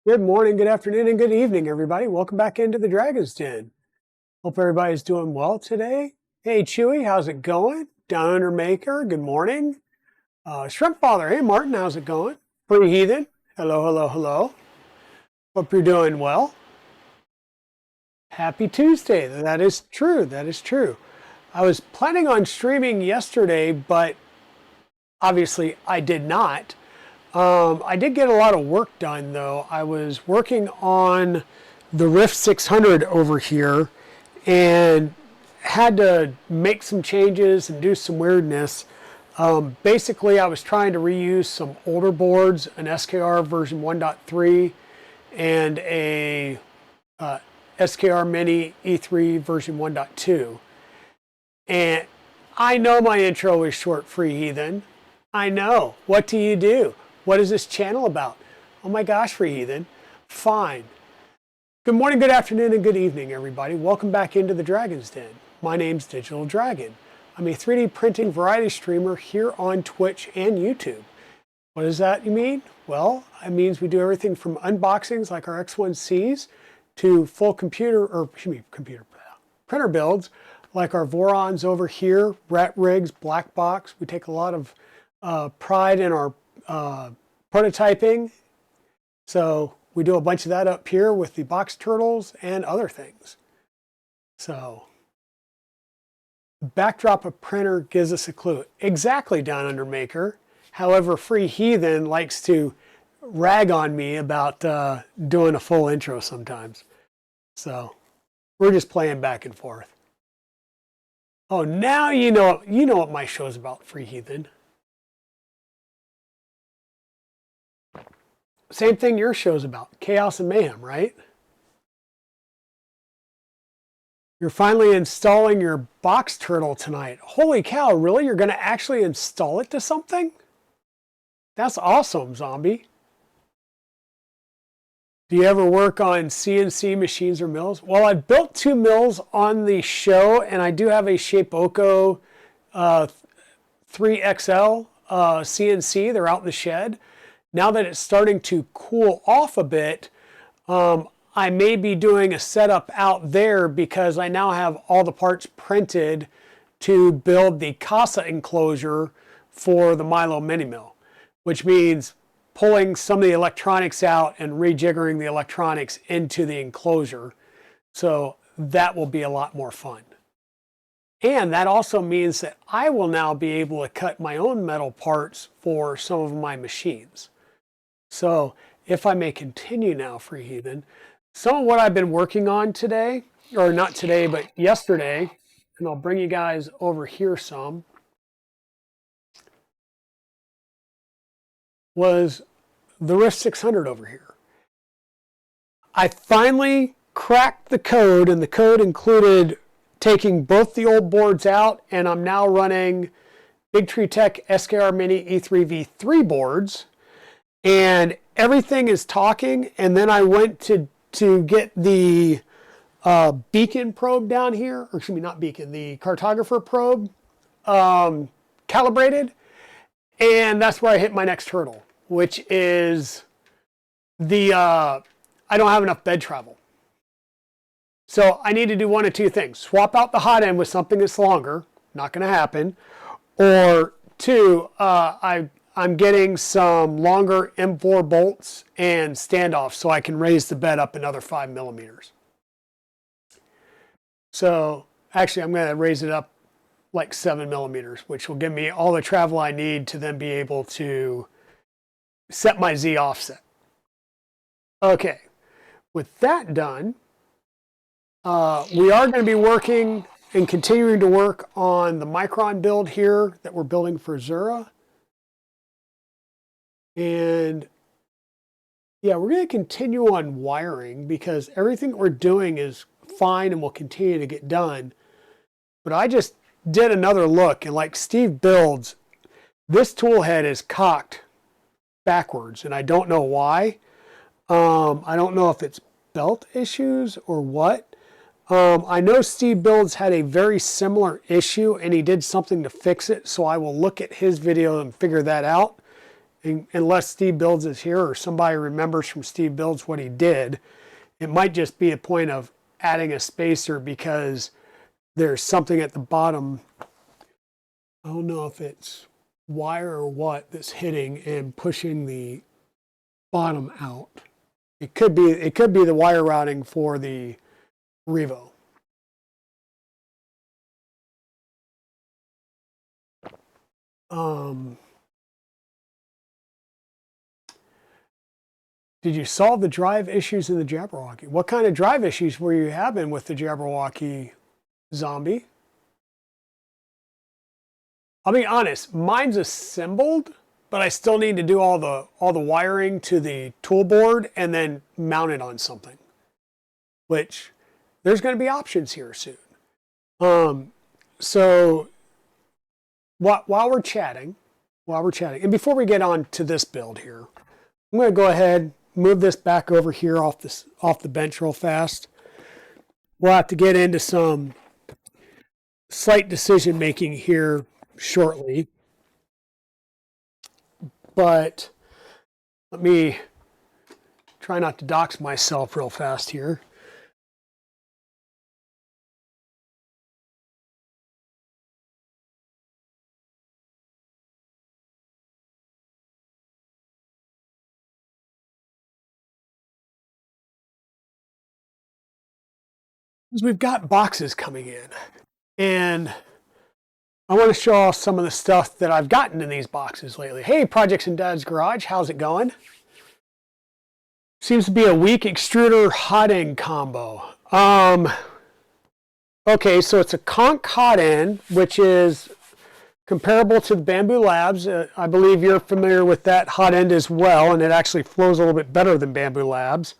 Good morning, good afternoon, and good evening, everybody. Welcome back into the Dragon's Den. Hope everybody's doing well today. Hey, Chewy, how's it going? Down Under Maker, good morning. Shrimp Father, hey, Martin, how's it going? Pretty Heathen, hello, hello, hello. Hope you're doing well. Happy Tuesday. That is true. That is true. I was planning on streaming yesterday, but obviously I did not. I did get a lot of work done though. I was working on the Rift 600 over here and had to make some changes and do some weirdness. Basically, I was trying to reuse some older boards, an SKR version 1.3 and a SKR Mini E3 version 1.2. And I know my intro is short, Free Heathen. I know. What do you do? What is this channel about? Oh my gosh, Free Heathen. Fine. Good morning, good afternoon, and good evening, everybody. Welcome back into the Dragon's Den. My name's Digital Dragon. I'm a 3D printing variety streamer here on Twitch and YouTube. What does that mean? Well, it means we do everything from unboxings like our X1Cs to full printer builds like our Vorons over here, Rat Rigs, Black Box. We take a lot of pride in our prototyping. So we do a bunch of that up here with the box turtles and other things. So the backdrop of printer gives us a clue. Exactly, Down Under Maker. However, Free Heathen likes to rag on me about doing a full intro sometimes. So we're just playing back and forth. Oh, now you know what my show's about, Free Heathen. Same thing your show's about, chaos and mayhem, right? You're finally installing your box turtle tonight. Holy cow, really? You're going to actually install it to something? That's awesome, Zombie. Do you ever work on CNC machines or mills? Well, I've built 2 mills on the show, and I do have a Shapeoko 3XL CNC. They're out in the shed. Now that it's starting to cool off a bit, I may be doing a setup out there because I now have all the parts printed to build the Casa enclosure for the Milo mini mill, which means pulling some of the electronics out and rejiggering the electronics into the enclosure. So that will be a lot more fun. And that also means that I will now be able to cut my own metal parts for some of my machines. So if I may continue now, Free Heathen, some of what I've been working on today, or not today, but yesterday, and I'll bring you guys over here some, was the Rift 600 over here. I finally cracked the code, and the code included taking both the old boards out, and I'm now running Big Tree Tech SKR Mini E3V3 boards, and everything is talking. And then I went to get the beacon probe down here, or excuse me, not beacon, the cartographer probe calibrated, and that's where I hit my next hurdle, which is the I don't have enough bed travel. So I need to do one of two things: swap out the hot end with something that's longer, not going to happen, or two, I'm getting some longer M4 bolts and standoffs so I can raise the bed up another 5 millimeters. So actually I'm going to raise it up like 7 millimeters, which will give me all the travel I need to then be able to set my Z offset. Okay, with that done, we are going to be working and continuing to work on the Micron build here that we're building for Zura. And yeah, we're going to continue on wiring because everything we're doing is fine and will continue to get done. But I just did another look, and like Steve builds, this tool head is cocked backwards, and I don't know why. I don't know if it's belt issues or what. I know Steve Builds had a very similar issue, and he did something to fix it, so I will look at his video and figure that out unless Steve Builds is here or somebody remembers from Steve Builds what he did, it might just be a point of adding a spacer because there's something at the bottom. I don't know if it's wire or what that's hitting and pushing the bottom out. It could be the wire routing for the Revo. Did you solve the drive issues in the Jabberwocky? What kind of drive issues were you having with the Jabberwocky, Zombie? I'll be honest, mine's assembled, but I still need to do all the wiring to the tool board and then mount it on something. Which there's going to be options here soon. So while we're chatting, and before we get on to this build here, I'm going to go ahead, move this back over here off the bench real fast. We'll have to get into some slight decision making here shortly. But let me try not to dox myself real fast here. We've got boxes coming in, and I want to show off some of the stuff that I've gotten in these boxes lately. Hey, Projects in Dad's Garage, how's it going? Seems to be a weak extruder hot end combo. Okay, so it's a conch hot end, which is comparable to the Bamboo Labs. I believe you're familiar with that hot end as well, and it actually flows a little bit better than Bamboo Labs.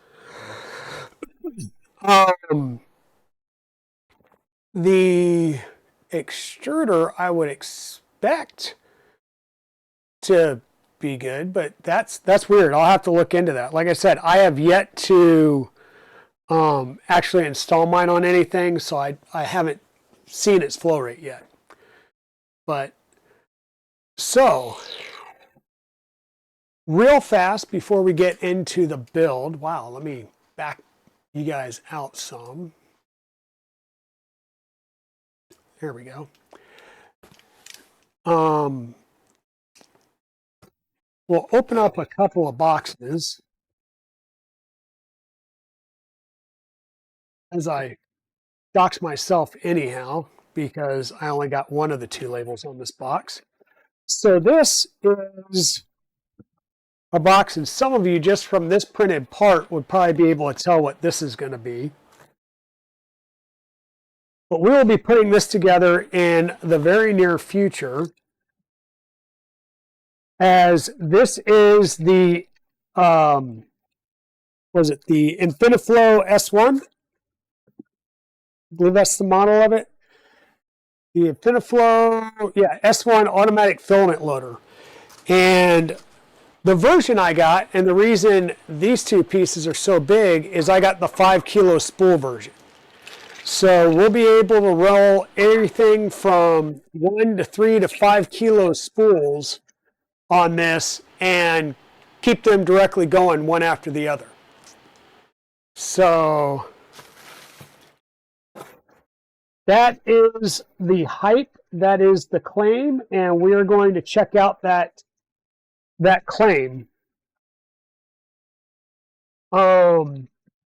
The extruder I would expect to be good, but that's weird. I'll have to look into that. Like I said, I have yet to actually install mine on anything, so I haven't seen its flow rate yet. But so real fast before we get into the build. Wow, let me back you guys out some. There we go. We'll open up a couple of boxes as I dox myself anyhow, because I only got one of the two labels on this box. So this is a box, and some of you just from this printed part would probably be able to tell what this is going to be. But we will be putting this together in the very near future, as this is the, was it the Infiniflow S1? I believe that's the model of it. The Infiniflow, yeah, S1 automatic filament loader. And the version I got, and the reason these two pieces are so big, is I got the 5 kilo spool version. So we'll be able to roll everything from 1 to 3 to 5 kilo spools on this and keep them directly going one after the other. So that is the hype, that is the claim, and we are going to check out that claim.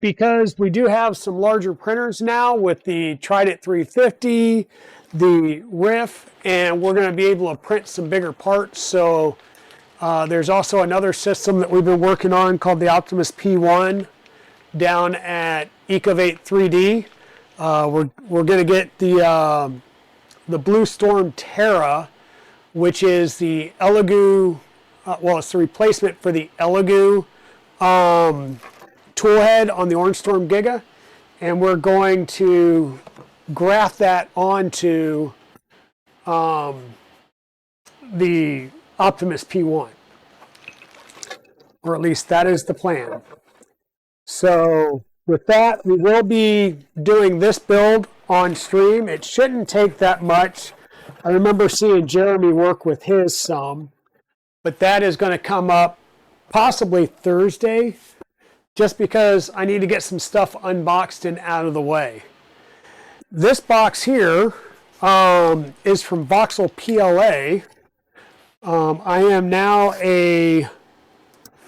Because we do have some larger printers now with the Trident 350, the Riff, and we're going to be able to print some bigger parts. So there's also another system that we've been working on called the Optimus P1 down at Ecovate 3D. We're going to get the Blue Storm Terra, which is the Elegoo, well, it's the replacement for the Elegoo tool head on the Orange Storm Giga, and we're going to graft that onto the Optimus P1, or at least that is the plan. So with that, we will be doing this build on stream. It shouldn't take that much. I remember seeing Jeremy work with his some. but that is going to come up possibly Thursday, just because I need to get some stuff unboxed and out of the way. This box here is from Voxel PLA. I am now a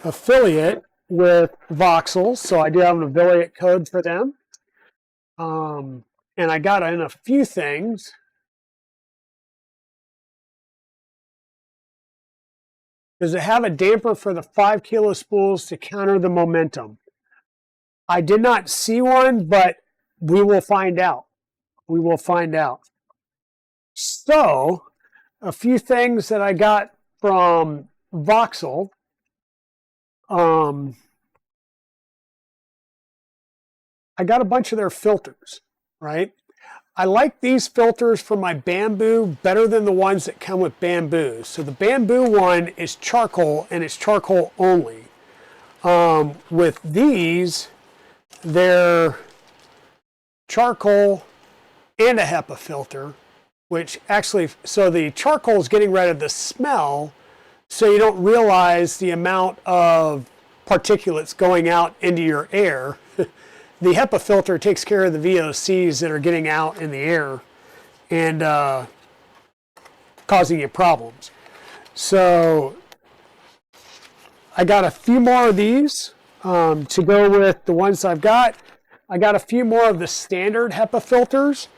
affiliate with Voxel, so I do have an affiliate code for them. And I got in a few things. Does it have a damper for the 5 kilo spools to counter the momentum? I did not see one, but we will find out. We will find out. So, a few things that I got from Voxel. I got a bunch of their filters, right? I like these filters for my bamboo better than the ones that come with bamboo. So the bamboo one is charcoal, and it's charcoal only. With these, they're charcoal and a HEPA filter, which actually, so the charcoal is getting rid of the smell, so you don't realize the amount of particulates going out into your air. The HEPA filter takes care of the VOCs that are getting out in the air and causing you problems. So I got a few more of these to go with the ones I've got. I got a few more of the standard HEPA filters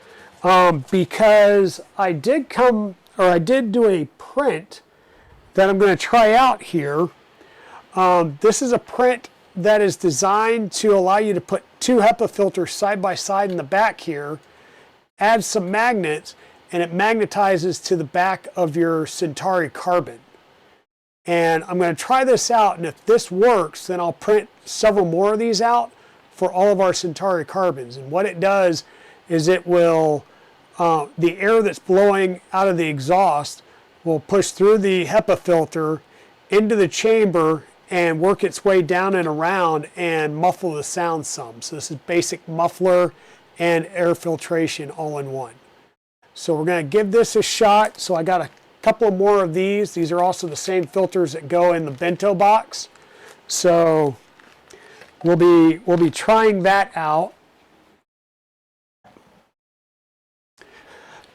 because I did do a print that I'm going to try out here. This is a print that is designed to allow you to put 2 HEPA filters side by side in the back here, add some magnets, and it magnetizes to the back of your Centauri carbon. And I'm going to try this out, and if this works, then I'll print several more of these out for all of our Centauri carbons. And what it does is it will, the air that's blowing out of the exhaust will push through the HEPA filter into the chamber and work its way down and around and muffle the sound some. So this is basic muffler and air filtration all in one. So we're going to give this a shot. So I got a couple more of these. These are also the same filters that go in the bento box. So we'll be trying that out.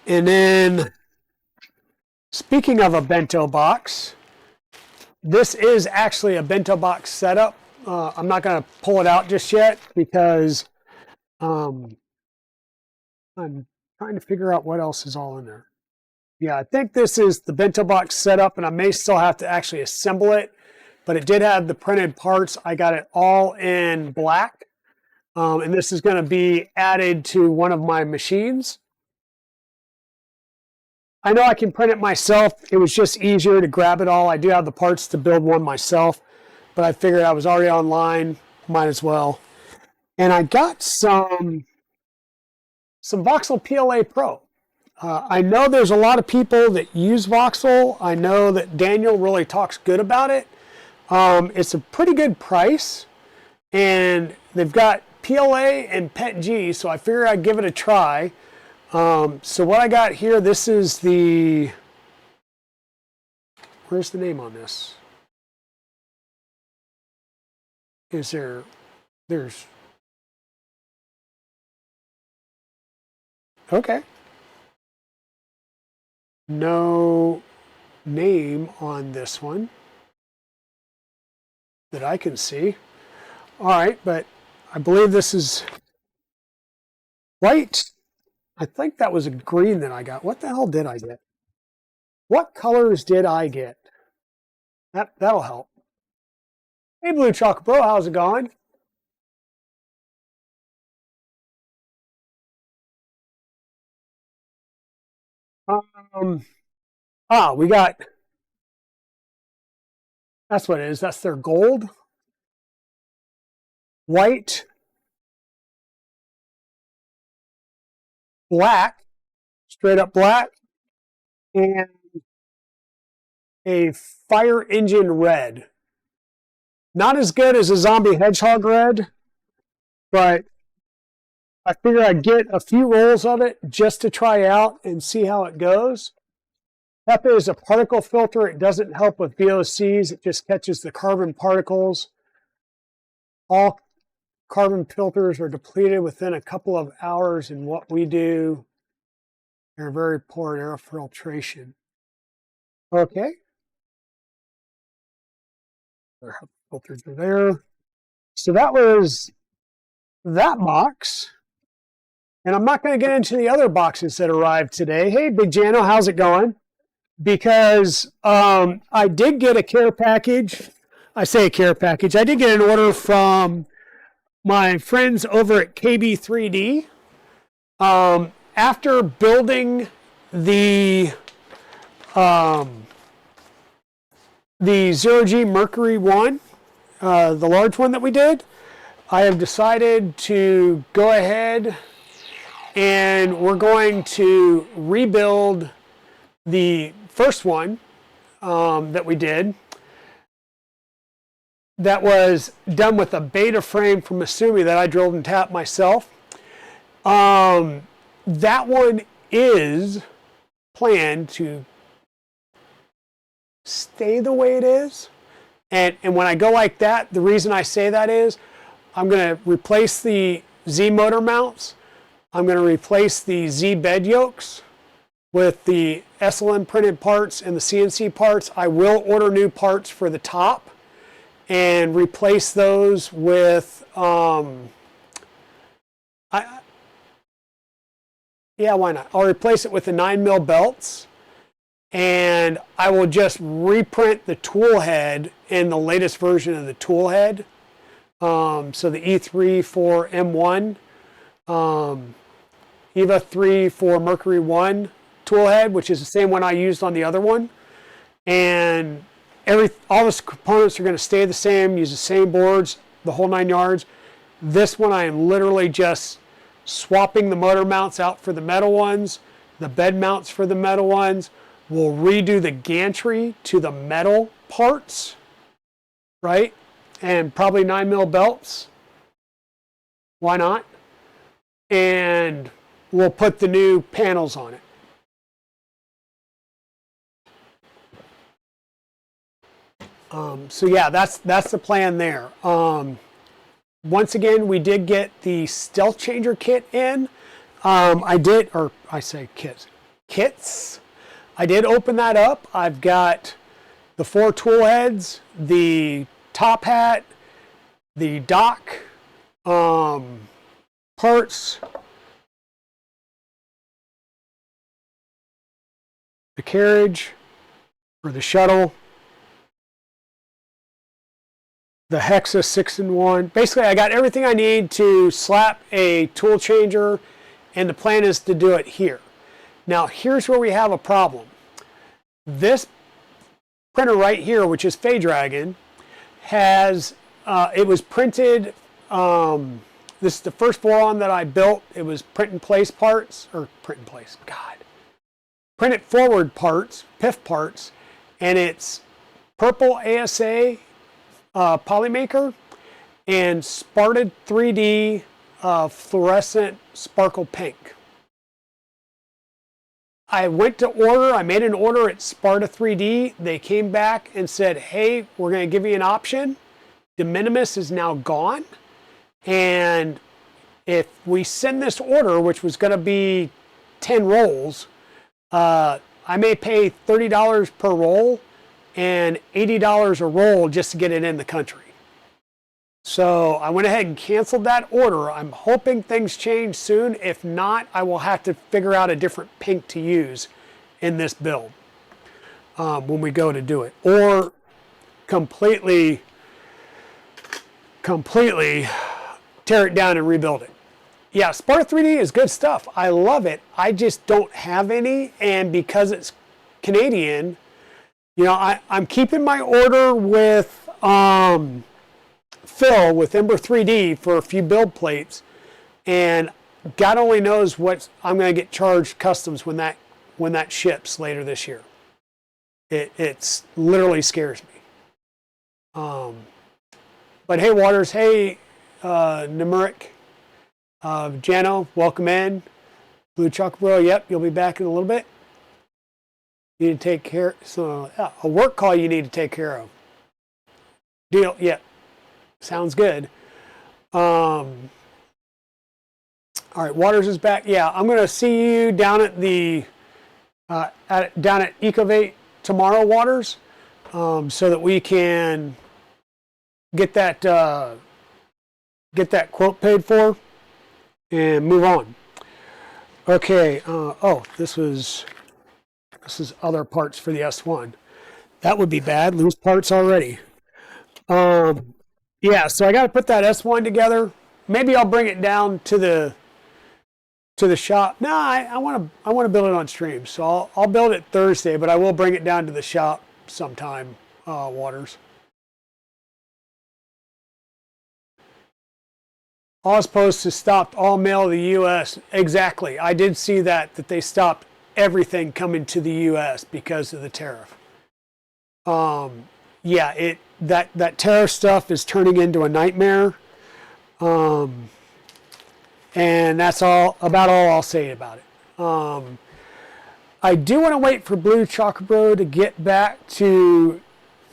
And then, speaking of a bento box, this is actually a bento box setup. I'm not going to pull it out just yet because I'm trying to figure out what else is all in there. Yeah, I think this is the bento box setup, and I may still have to actually assemble it, but it did have the printed parts. I got it all in black, and this is going to be added to one of my machines. I know I can print it myself. It was just easier to grab it all. I do have the parts to build one myself, but I figured I was already online, might as well. And I got some Voxel PLA Pro. I know there's a lot of people that use Voxel. I know that Daniel really talks good about it. It's a pretty good price, and they've got PLA and PETG, so I figured I'd give it a try. So what I got here, this is the, where's the name on this? Is there's, okay. No name on this one that I can see. All right, but I believe this is white. I think that was a green that I got. What the hell did I get? What colors did I get? That'll help. Hey, Blue Chocolate Bro, how's it going? We got, that's what it is. That's their gold, white, black, straight up black, and a fire engine red. Not as good as a zombie hedgehog red, but I figure I'd get a few rolls of it just to try out and see how it goes. HEPA is a particle filter. It doesn't help with VOCs. It just catches the carbon particles. All carbon filters are depleted within a couple of hours, and what we do, they're very poor air filtration. Okay. Our HEPA filters are there. So that was that box. And I'm not going to get into the other boxes that arrived today. Hey, Big Jano, how's it going? Because I did get a care package. I say a care package. I did get an order from my friends over at KB3D. After building the 0G Mercury 1, the large one that we did, I have decided to go ahead and we're going to rebuild the first one that we did. That was done with a beta frame from Masumi that I drilled and tapped myself. That one is planned to stay the way it is. And when I go like that, the reason I say that is I'm going to replace the Z motor mounts. I'm going to replace the Z bed yokes with the SLM printed parts and the CNC parts. I will order new parts for the top and replace those with, yeah, why not? I'll replace it with the 9mm belts, and I will just reprint the tool head in the latest version of the tool head. So the E3 for M1, EVA 3 for Mercury 1 tool head, which is the same one I used on the other one. And all the components are going to stay the same, use the same boards, the whole 9 yards. This one I am literally just swapping the motor mounts out for the metal ones, the bed mounts for the metal ones. We'll redo the gantry to the metal parts, right? And probably 9mm belts. Why not? And we'll put the new panels on it. So yeah, that's the plan there. Once again, we did get the stealth changer kit in. I say kits. I did open that up. I've got the 4 tool heads, the top hat, the dock, parts, the carriage or the shuttle, the Hexa 6-in-1. Basically, I got everything I need to slap a tool changer, and the plan is to do it here. Now, here's where we have a problem. This printer right here, which is Fabreeko, has, it was printed, this is the first Voron that I built. It was print in place parts, or print in place, God. Print it forward parts, PIF parts, and it's purple ASA Polymaker and Sparta 3D fluorescent sparkle pink. I went to order, I made an order at Sparta 3D. They came back and said, hey, we're going to give you an option. De minimis is now gone. And if we send this order, which was going to be 10 rolls, I may pay $30 per roll and $80 a roll just to get it in the country. So I went ahead and canceled that order. I'm hoping things change soon. If not, I will have to figure out a different pink to use in this build when we go to do it. Or completely tear it down and rebuild it. Yeah, Sparta 3D is good stuff. I love it. I just don't have any, and because it's Canadian, you know, I'm keeping my order with Phil with Ember 3D for a few build plates, and God only knows what I'm going to get charged customs when that ships later this year. It's literally scares me. But hey, Waters, hey, Nemuric, Jano, welcome in. Blue Chocolate Bro, yep, you'll be back in a little bit. You need to take care. So a work call you need to take care of. Deal. Yeah. Sounds good. All right, Waters is back. Yeah, I'm going to see you down at the down at Ecovate tomorrow, Waters, so that we can get that quote paid for and move on. Okay. Oh, this is other parts for the S1. That would be bad. Lose parts already. Yeah, so I got to put that S1 together. Maybe I'll bring it down to the shop. No, I want to build it on stream. So I'll build it Thursday, but I will bring it down to the shop sometime. Waters. Oz Post has stopped all mail to the U.S. Exactly. I did see that they stopped everything coming to the U.S. because of the tariff. Yeah, that tariff stuff is turning into a nightmare. And that's about all I'll say about it. I do want to wait for Blue Chocobro to get back to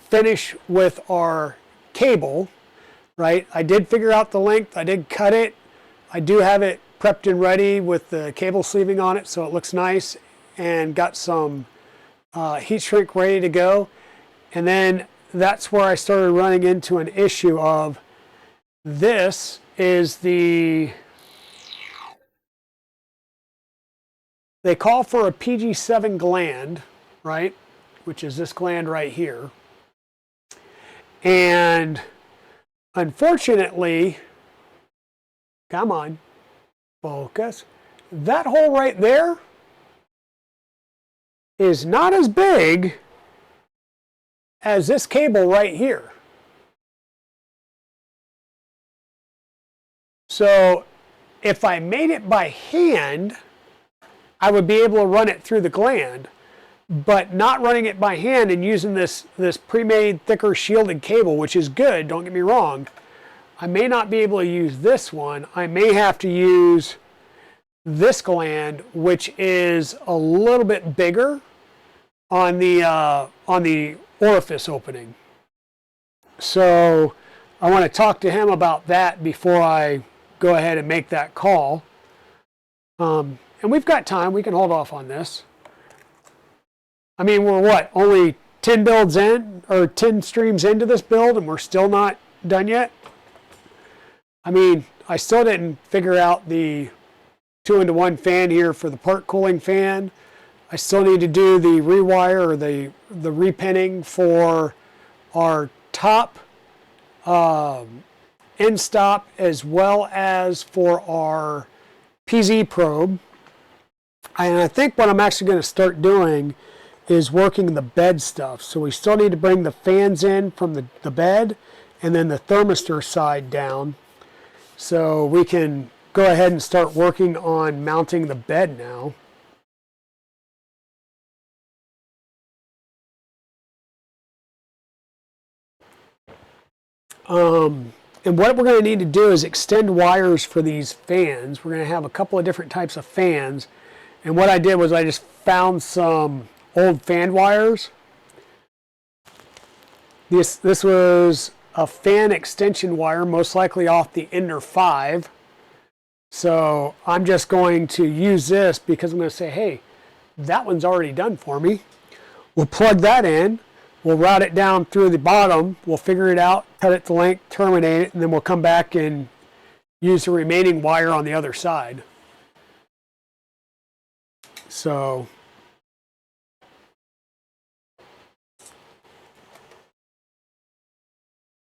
finish with our cable, right? I did figure out the length. I did cut it. I do have it prepped and ready with the cable sleeving on it, so it looks nice, and got some heat shrink ready to go. And then that's where I started running into an issue of this is they call for a PG7 gland, right? Which is this gland right here. And unfortunately, come on, focus. That hole right there is not as big as this cable right here. So if I made it by hand, I would be able to run it through the gland, but not running it by hand and using this pre-made thicker shielded cable, which is good, don't get me wrong, I may not be able to use this one. I may have to use this gland, which is a little bit bigger on the orifice opening. So I want to talk to him about that before I go ahead and make that call. And we've got time. We can hold off on this. I mean, we're what? Only 10 builds in, or 10 streams into this build, and we're still not done yet? I mean, I still didn't figure out the 2-into-1 fan here for the part cooling fan. I still need to do the rewire or the repinning for our top end stop, as well as for our PZ probe. And I think what I'm actually going to start doing is working the bed stuff. So we still need to bring the fans in from the bed, and then the thermistor side down. So we can go ahead and start working on mounting the bed now. And what we're going to need to do is extend wires for these fans. We're going to have a couple of different types of fans. And what I did was I just found some old fan wires. This was a fan extension wire, most likely off the Ender 5. So I'm just going to use this because I'm going to say, hey, that one's already done for me. We'll plug that in. We'll route it down through the bottom. We'll figure it out, cut it to length, terminate it, and then we'll come back and use the remaining wire on the other side. So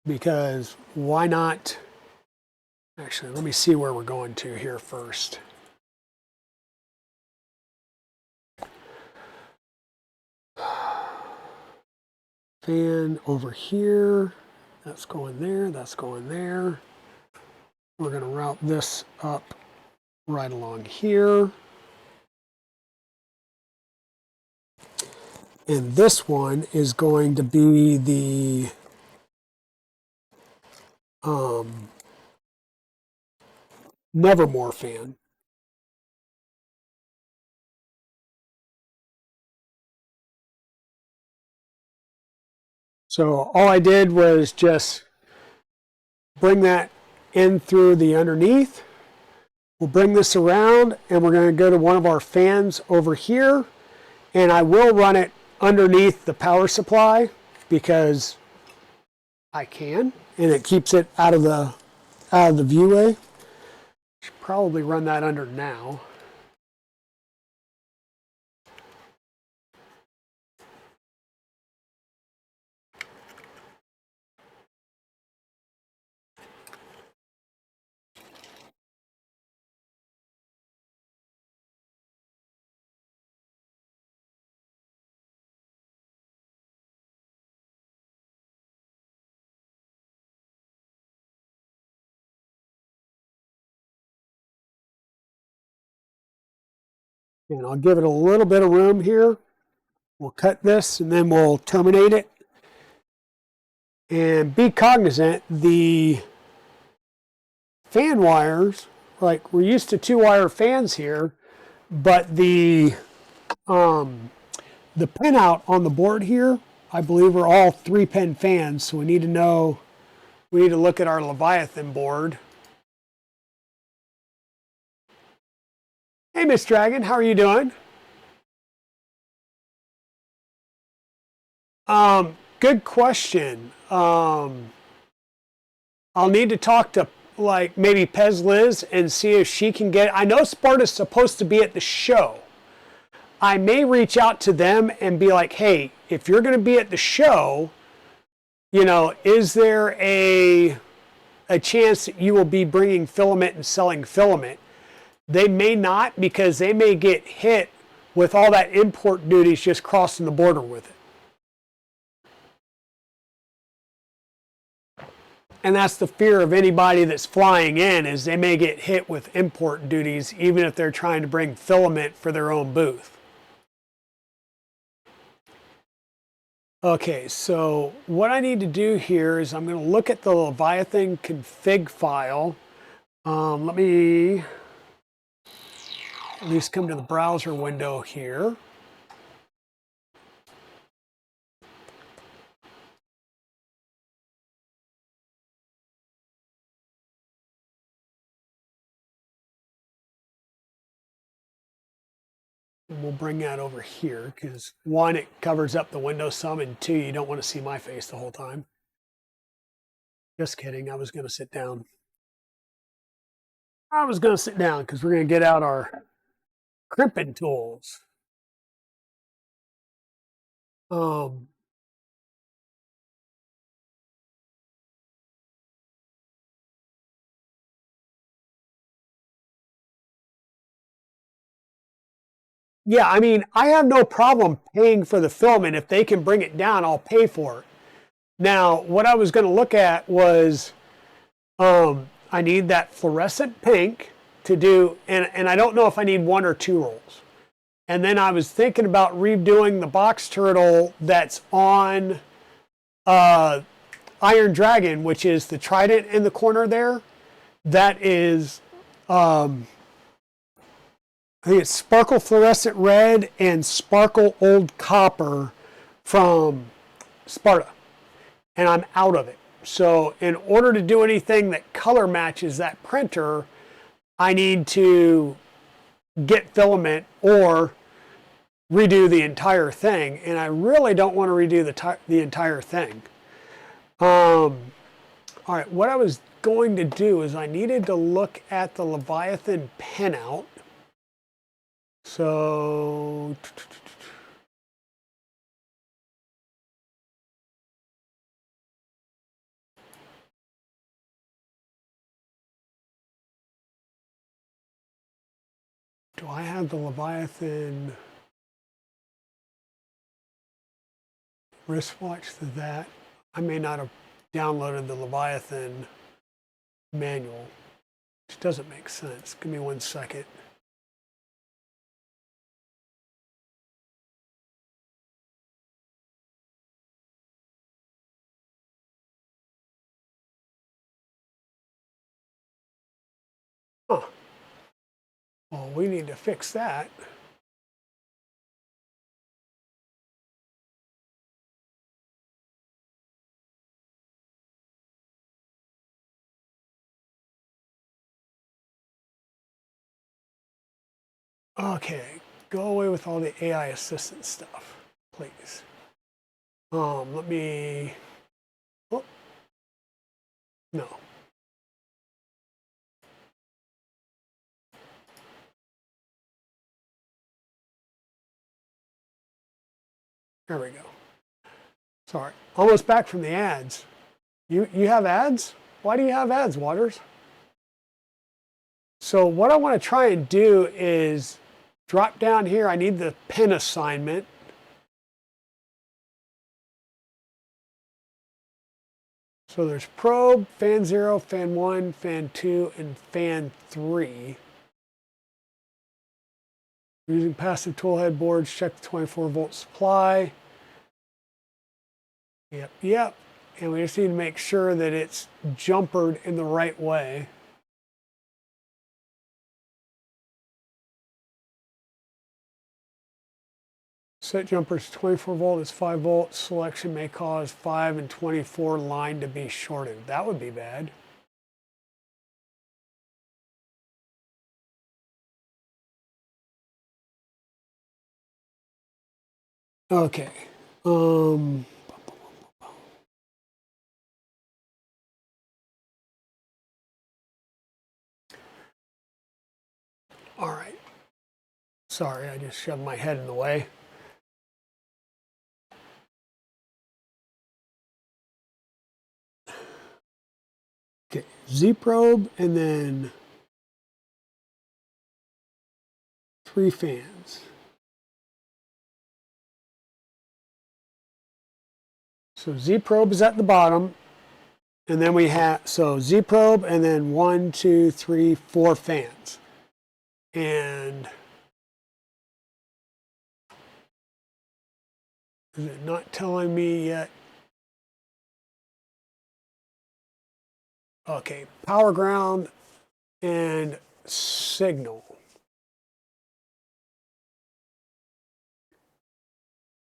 because why not? Actually, let me see where we're going to here first. Fan over here. That's going there. That's going there. We're going to route this up right along here. And this one is going to be the Nevermore fan. So all I did was just bring that in through the underneath. We'll bring this around and we're going to go to one of our fans over here, and I will run it underneath the power supply because I can, and it keeps it out of the viewway. Should probably run that under now. And I'll give it a little bit of room here. We'll cut this and then we'll terminate it. And be cognizant, the fan wires, like we're used to 2-wire fans here, but the pinout on the board here, I believe, are all 3-pin fans. So we need to look at our Leviathan board. Hey, Miss Dragon, how are you doing? Good question. I'll need to talk to like maybe Pez Liz and see if she can get. I know Sparta's supposed to be at the show. I may reach out to them and be like, hey, if you're going to be at the show, you know, is there a chance that you will be bringing filament and selling filament? They may not, because they may get hit with all that import duties just crossing the border with it. And that's the fear of anybody that's flying in, is they may get hit with import duties even if they're trying to bring filament for their own booth. Okay, so what I need to do here is I'm going to look at the Leviathan config file. Let me at least come to the browser window here. And we'll bring that over here because 1, it covers up the window some, and 2, you don't want to see my face the whole time. Just kidding, I was going to sit down. Because we're going to get out our crimping tools. Yeah, I mean, I have no problem paying for the filament. If they can bring it down, I'll pay for it. Now, what I was going to look at was I need that fluorescent pink to do, and I don't know if I need 1 or 2 rolls. And then I was thinking about redoing the box turtle that's on Iron Dragon, which is the trident in the corner there. That is, I think it's Sparkle Fluorescent Red and Sparkle Old Copper from Sparta. And I'm out of it. So in order to do anything that color matches that printer, I need to get filament or redo the entire thing. And I really don't want to redo the entire thing. All right, what I was going to do is I needed to look at the Leviathan pinout. So do I have the Leviathan wristwatch to that? I may not have downloaded the Leviathan manual, which doesn't make sense. Give me 1 second. Huh. Well, we need to fix that. Okay, go away with all the AI assistant stuff, please. Let me, oh, no. There we go. Sorry, almost back from the ads. You have ads? Why do you have ads, Waters? So what I want to try and do is drop down here. I need the pin assignment. So there's probe, fan 0, fan 1, fan 2, and fan 3. Using passive tool head boards, check the 24-volt supply. Yep. And we just need to make sure that it's jumpered in the right way. Set jumpers 24 volt is 5 volts. Selection may cause 5 and 24 line to be shorted. That would be bad. Okay. All right. Sorry, I just shoved my head in the way. Okay, Z probe and then 3 fans. So Z probe is at the bottom, and then we have, so Z probe and then 1, 2, 3, 4 fans. And is it not telling me yet? Okay, power ground and signal.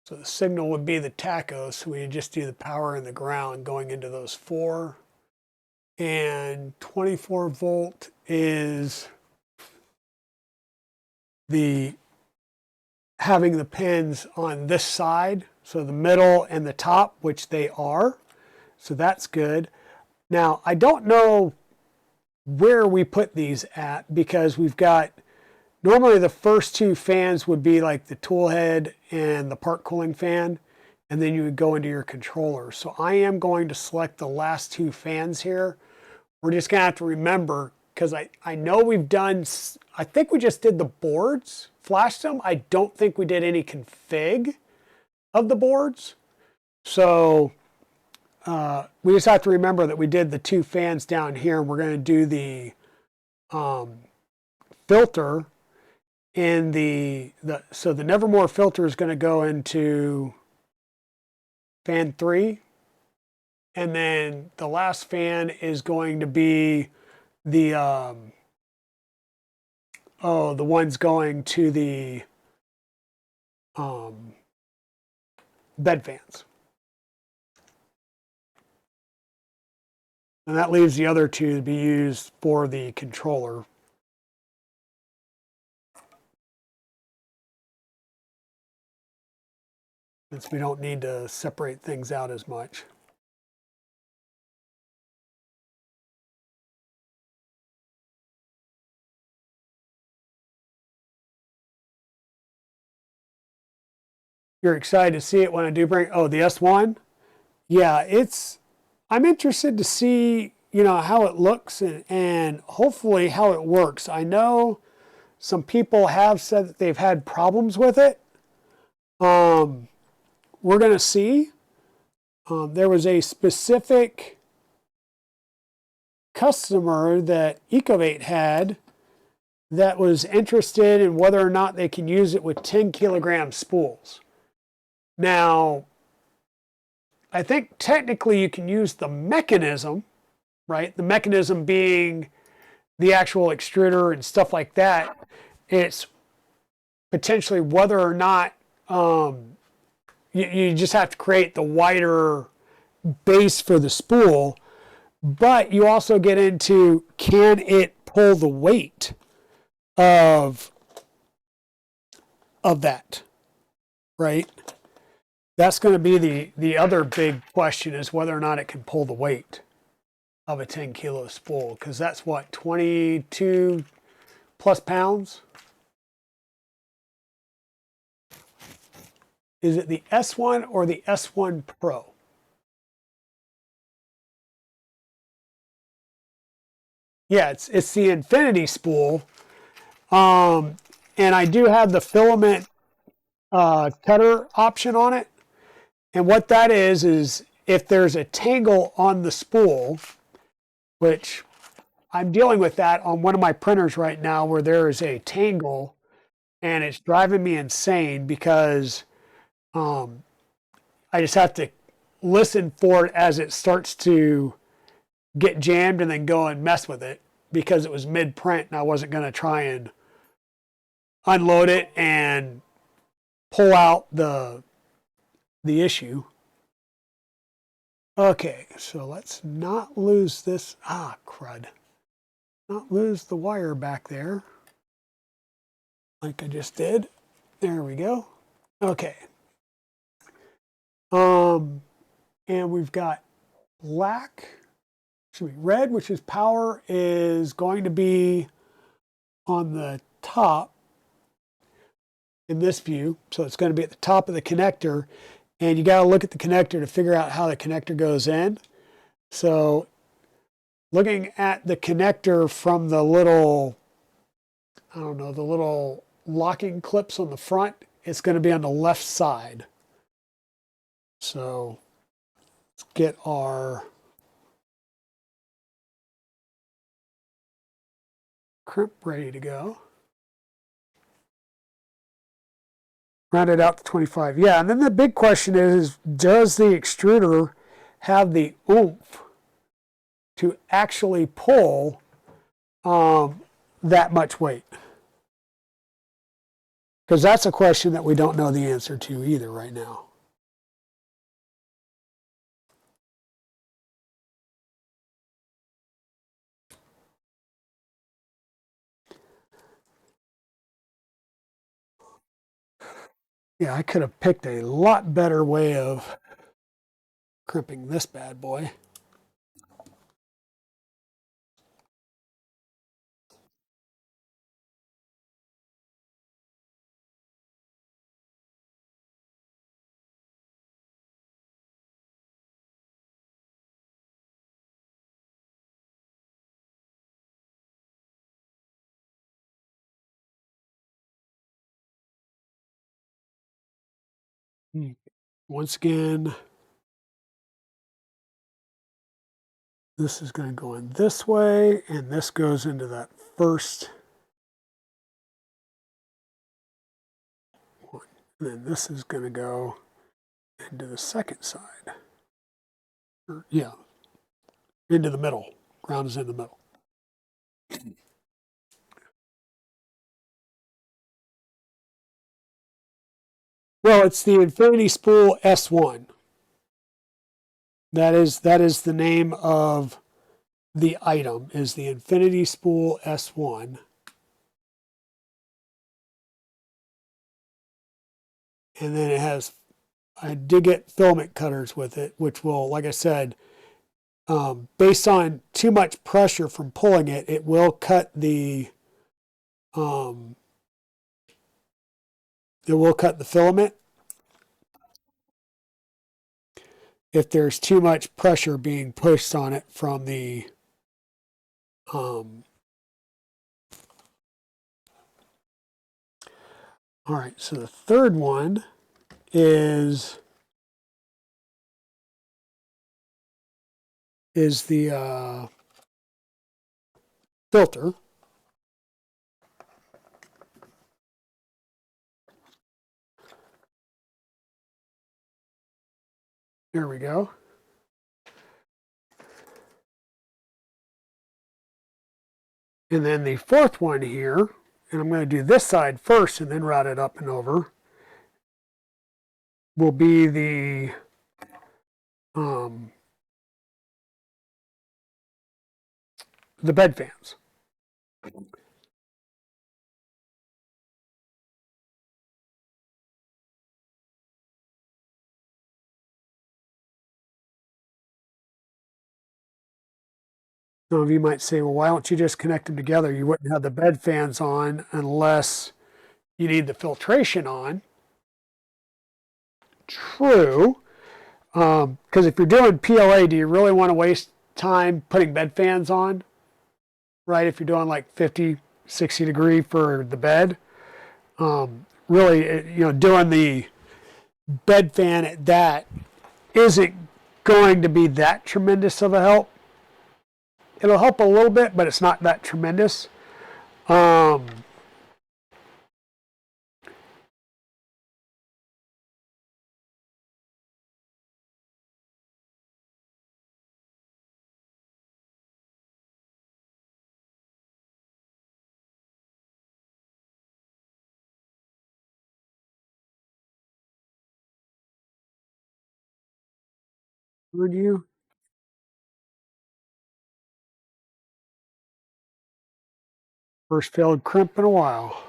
So the signal would be the tachos, so we just do the power and the ground going into those 4. And 24 volt is the having the pins on this side, so the middle and the top, which they are. So that's good. Now, I don't know where we put these at because we've got, normally the first 2 fans would be like the tool head and the part cooling fan, and then you would go into your controller. So I am going to select the last 2 fans here. We're just gonna have to remember, because I know we've done, I think we just did the boards, flashed them. I don't think we did any config of the boards. So we just have to remember that we did the 2 fans down here, and we're going to do the filter in so the Nevermore filter is going to go into fan 3, and then the last fan is going to be the the one's going to the bed fans. And that leaves the other 2 to be used for the controller. Since we don't need to separate things out as much. You're excited to see it when I do bring, oh, the S1? Yeah, I'm interested to see, how it looks and hopefully how it works. I know some people have said that they've had problems with it. We're going to see. There was a specific customer that Ecovate had that was interested in whether or not they can use it with 10 kilogram spools. Now, I think technically you can use the mechanism, right? The mechanism being the actual extruder and stuff like that. It's potentially whether or not you just have to create the wider base for the spool, but you also get into, can it pull the weight of of that, right? That's going to be the other big question, is whether or not it can pull the weight of a 10 kilo spool, because that's what, 22 plus pounds? Is it the S1 or the S1 Pro? Yeah, it's the infinity spool. And I do have the filament cutter option on it. And what that is if there's a tangle on the spool, which I'm dealing with that on one of my printers right now, where there is a tangle and it's driving me insane, because I just have to listen for it as it starts to get jammed and then go and mess with it, because it was mid print and I wasn't going to try and unload it and pull out the issue. Okay, so let's not lose this. Ah, crud. Not lose the wire back there like I just did. There we go. Okay. And we've got black, excuse me, red, which is power, is going to be on the top in this view. So it's going to be at the top of the connector, and you got to look at the connector to figure out how the connector goes in. So looking at the connector from the little, I don't know, the little locking clips on the front, it's going to be on the left side. So let's get our crimp ready to go. Round it out to 25. Yeah, and then the big question is does the extruder have the oomph to actually pull that much weight? Because that's a question that we don't know the answer to either right now. Yeah, I could have picked a lot better way of crimping this bad boy. Once again, this is going to go in this way, and this goes into that first one. And then this is going to go into the second side. Or, yeah, into the middle. Ground is in the middle. Well, it's the Infinity Spool S1. That is the name of the item, is the Infinity Spool S1. And then it has, I did get filament cutters with it, which will, like I said, based on too much pressure from pulling it, it will cut the filament if there's too much pressure being pushed on it from the all right, so the third one is the filter. There we go. And then the fourth one here, and I'm going to do this side first and then route it up and over, will be the bed fans. Some of you might say, well, why don't you just connect them together? You wouldn't have the bed fans on unless you need the filtration on. True. Because if you're doing PLA, do you really want to waste time putting bed fans on? Right? If you're doing like 50, 60 degree for the bed. Really, doing the bed fan at that isn't going to be that tremendous of a help. It'll help a little bit, but it's not that tremendous. Would you? First failed crimp in a while.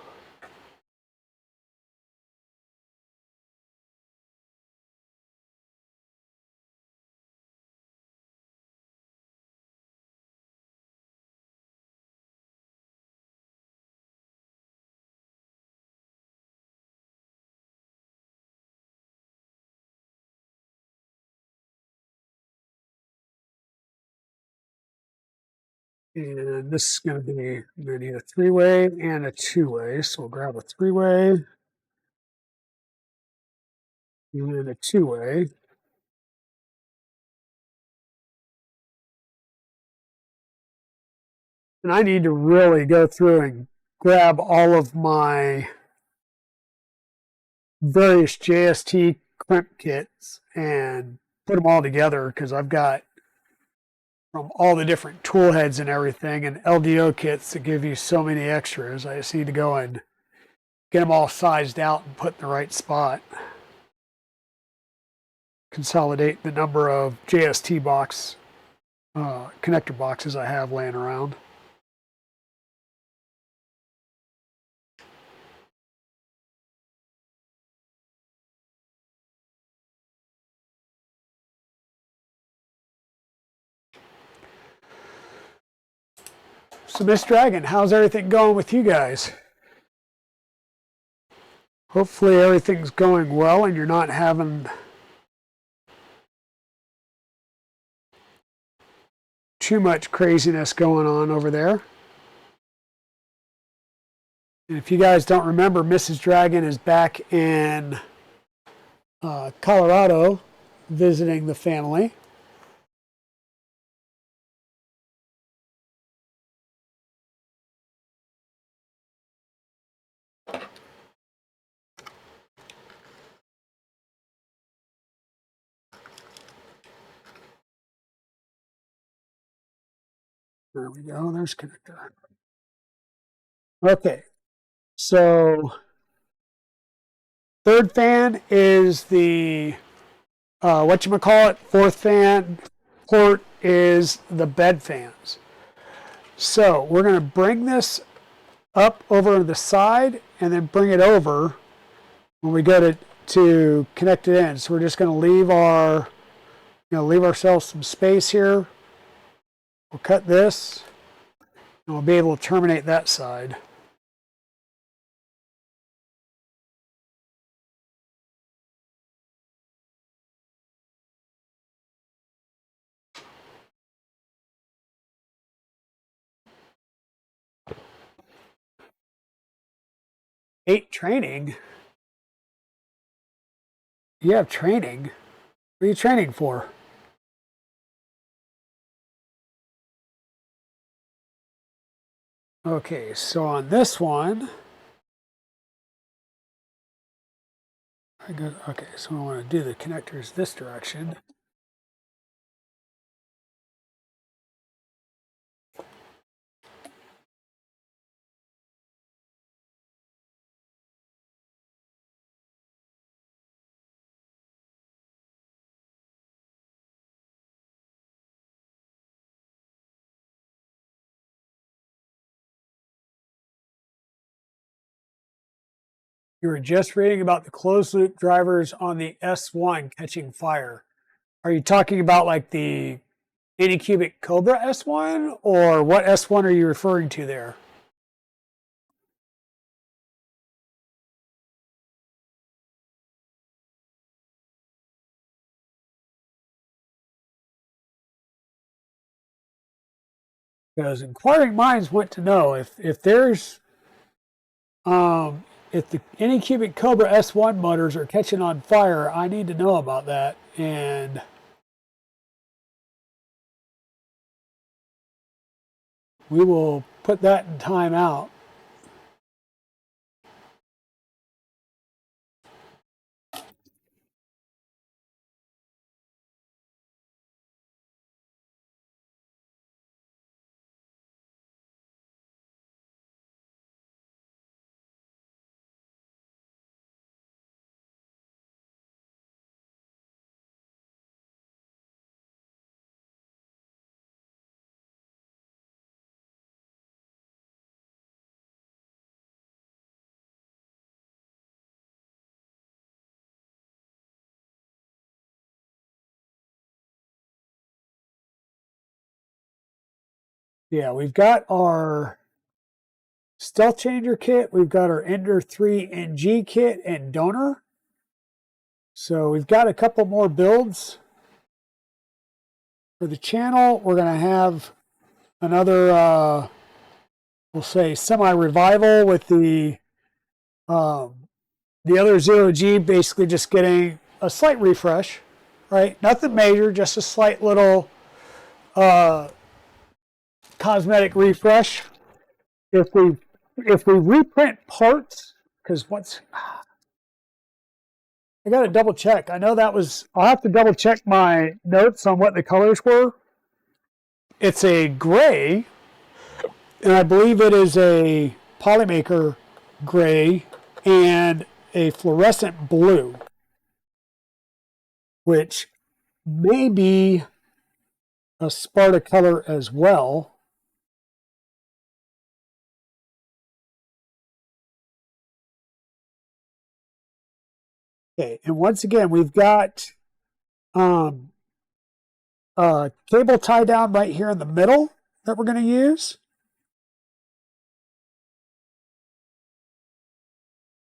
And this is going to be, I'm going to need a 3-way and a 2-way. So we'll grab a 3-way and a 2-way. And I need to really go through and grab all of my various JST crimp kits and put them all together because I've got from all the different tool heads and everything and LDO kits that give you so many extras. I just need to go and get them all sized out and put in the right spot. Consolidate the number of JST box connector boxes I have laying around. So Miss Dragon, how's everything going with you guys? Hopefully everything's going well and you're not having too much craziness going on over there. And if you guys don't remember, Mrs. Dragon is back in Colorado visiting the family. There we go. There's connector. Okay. So third fan is the whatchamacallit. Fourth fan port is the bed fans. So we're going to bring this up over the side and then bring it over when we go to connect it in. So we're just going to leave leave ourselves some space here. We'll cut this and we'll be able to terminate that side. Eight training? You have training? What are you training for? Okay, so on this one, okay, so I want to do the connectors this direction. You were just reading about the closed loop drivers on the S1 catching fire. Are you talking about like the Anycubic Cobra S1, or what S1 are you referring to there? Because inquiring minds want to know if there's if the Anycubic Cobra S1 motors are catching on fire. I need to know about that, and we will put that in timeout. Yeah, we've got our Stealth Changer kit, we've got our Ender 3 NG kit and donor. So we've got a couple more builds for the channel. We're going to have another, we'll say, semi-revival with the other 0G basically just getting a slight refresh, right? Nothing major, just a slight little cosmetic refresh. If we reprint parts, because what's I got to double check. I know that was I'll have to double check my notes on what the colors were. It's a gray, and I believe it is a Polymaker gray and a fluorescent blue, which may be a Sparta color as well. Okay, and once again, we've got cable tie down right here in the middle that we're going to use.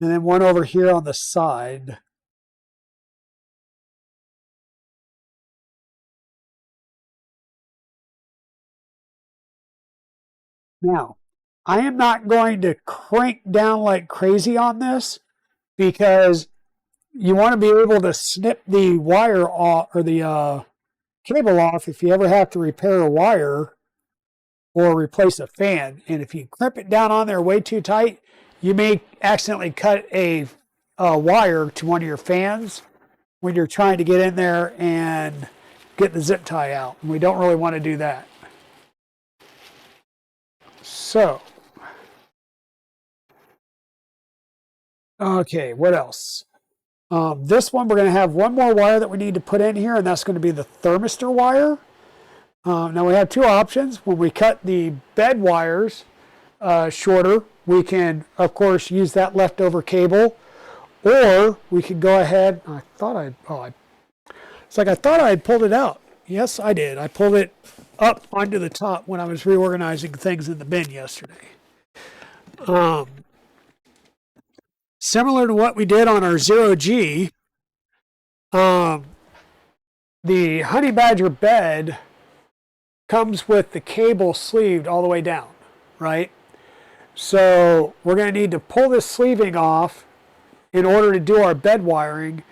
And then one over here on the side. Now, I am not going to crank down like crazy on this because you want to be able to snip the wire off or the cable off if you ever have to repair a wire or replace a fan. And if you crimp it down on there way too tight, you may accidentally cut a wire to one of your fans when you're trying to get in there and get the zip tie out. And we don't really want to do that. So, okay, what else? This one, we're going to have one more wire that we need to put in here, and that's going to be the thermistor wire. Now, we have two options. When we cut the bed wires shorter, we can, of course, use that leftover cable, or we could go ahead. I thought it's like I thought I had pulled it out. Yes, I did. I pulled it up onto the top when I was reorganizing things in the bin yesterday. Similar to what we did on our 0G, the Honey Badger bed comes with the cable sleeved all the way down, right? So we're going to need to pull this sleeving off in order to do our bed wiring.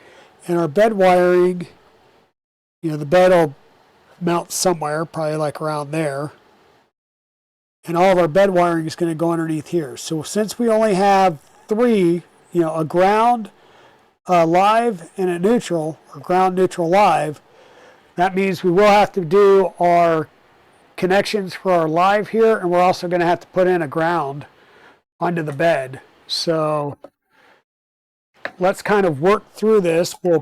And our bed wiring, the bed will mount somewhere, probably like around there. And all of our bed wiring is going to go underneath here. So since we only have three, a ground, a live, and a neutral, or ground, neutral, live, that means we will have to do our connections for our live here, and we're also going to have to put in a ground onto the bed. So let's kind of work through this. We'll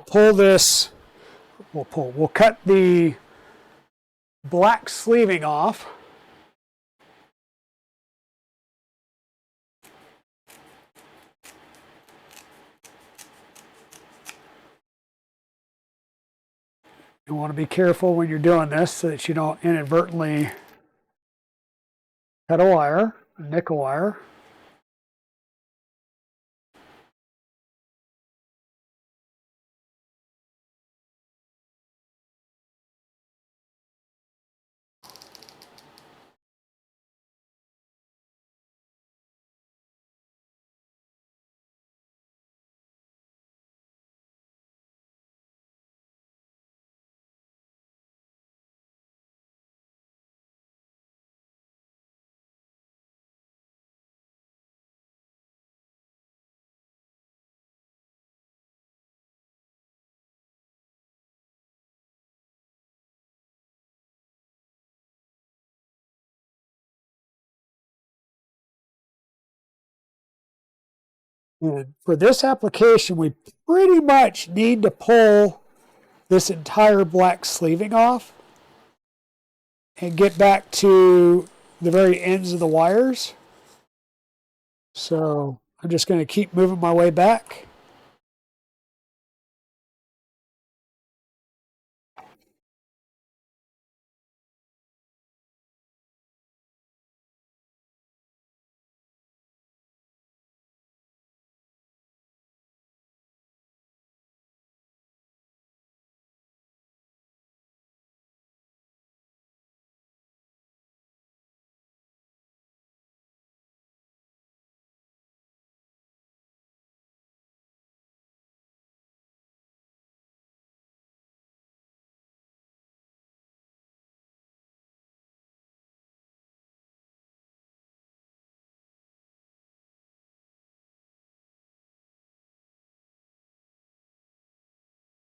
cut the black sleeving off. You want to be careful when you're doing this so that you don't inadvertently cut a wire, a nickel wire. And for this application, we pretty much need to pull this entire black sleeving off and get back to the very ends of the wires. So I'm just going to keep moving my way back.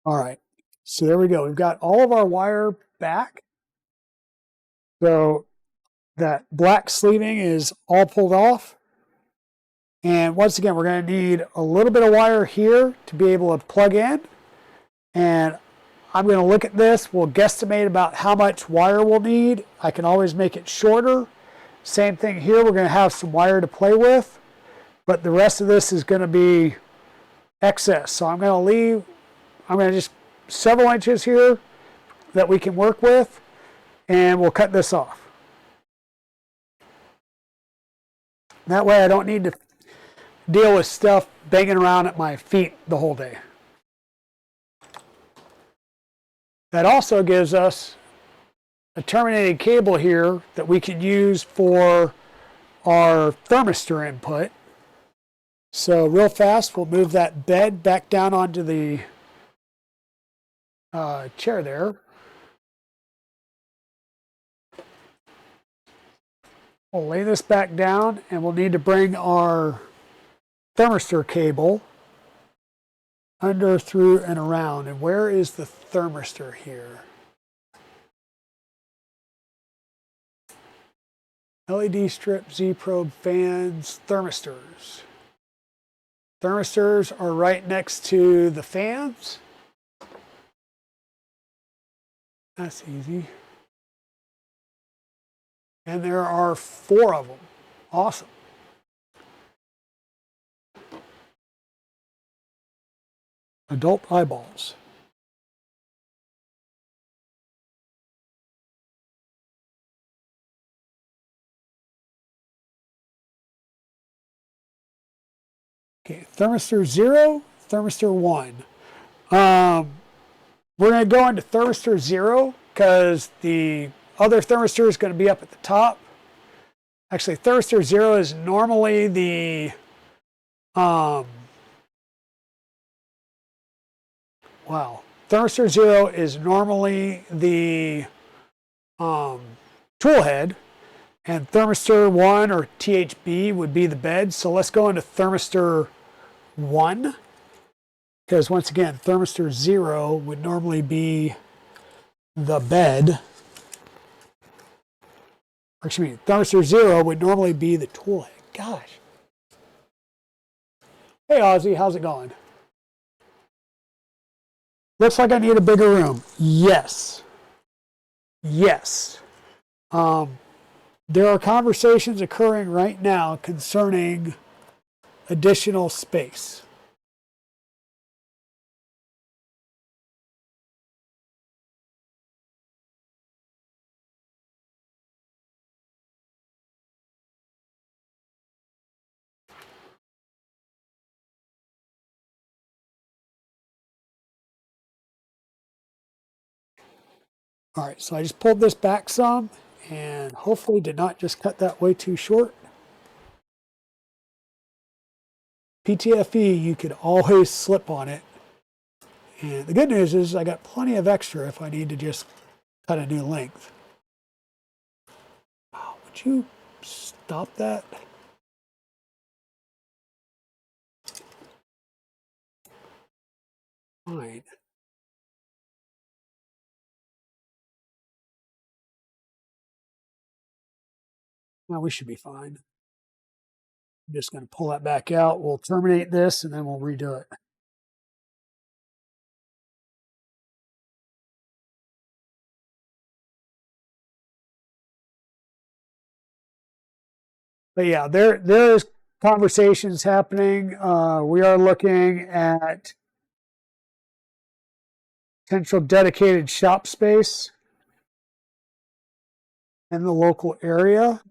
All right, so there we go. We've got all of our wire back. So that black sleeving is all pulled off. And once again, we're going to need a little bit of wire here to be able to plug in. And I'm going to look at this. We'll guesstimate about how much wire we'll need. I can always make it shorter. Same thing here. We're going to have some wire to play with. But the rest of this is going to be excess. So I'm going to just several inches here that we can work with. And we'll cut this off. That way I don't need to deal with stuff banging around at my feet the whole day. That also gives us a terminated cable here that we can use for our thermistor input. So real fast, we'll move that bed back down onto the chair there. We'll lay this back down and we'll need to bring our thermistor cable under, through, and around. And where is the thermistor here? LED strip, Z-probe, fans, thermistors. Thermistors are right next to the fans. That's easy. And there are 4 of them. Awesome. Adult eyeballs. Okay, thermistor 0, thermistor 1. We're going to go into thermistor 0 because the other thermistor is going to be up at the top. Actually, thermistor 0 is normally the thermistor 0 is normally the tool head, and thermistor 1 or THB would be the bed. So let's go into thermistor 1, because once again, thermistor 0 would normally be the bed. Or excuse me, thermistor 0 would normally be the tool head. Gosh. Hey Ozzy, how's it going? Looks like I need a bigger room. Yes. Yes. There are conversations occurring right now concerning additional space. All right, so I just pulled this back some and hopefully did not just cut that way too short. PTFE, you could always slip on it. And the good news is I got plenty of extra if I need to just cut a new length. Oh, would you stop that? Fine. Well, we should be fine. I'm just going to pull that back out. We'll terminate this and then we'll redo it. But yeah, there's conversations happening. We are looking at potential dedicated shop space in the local area.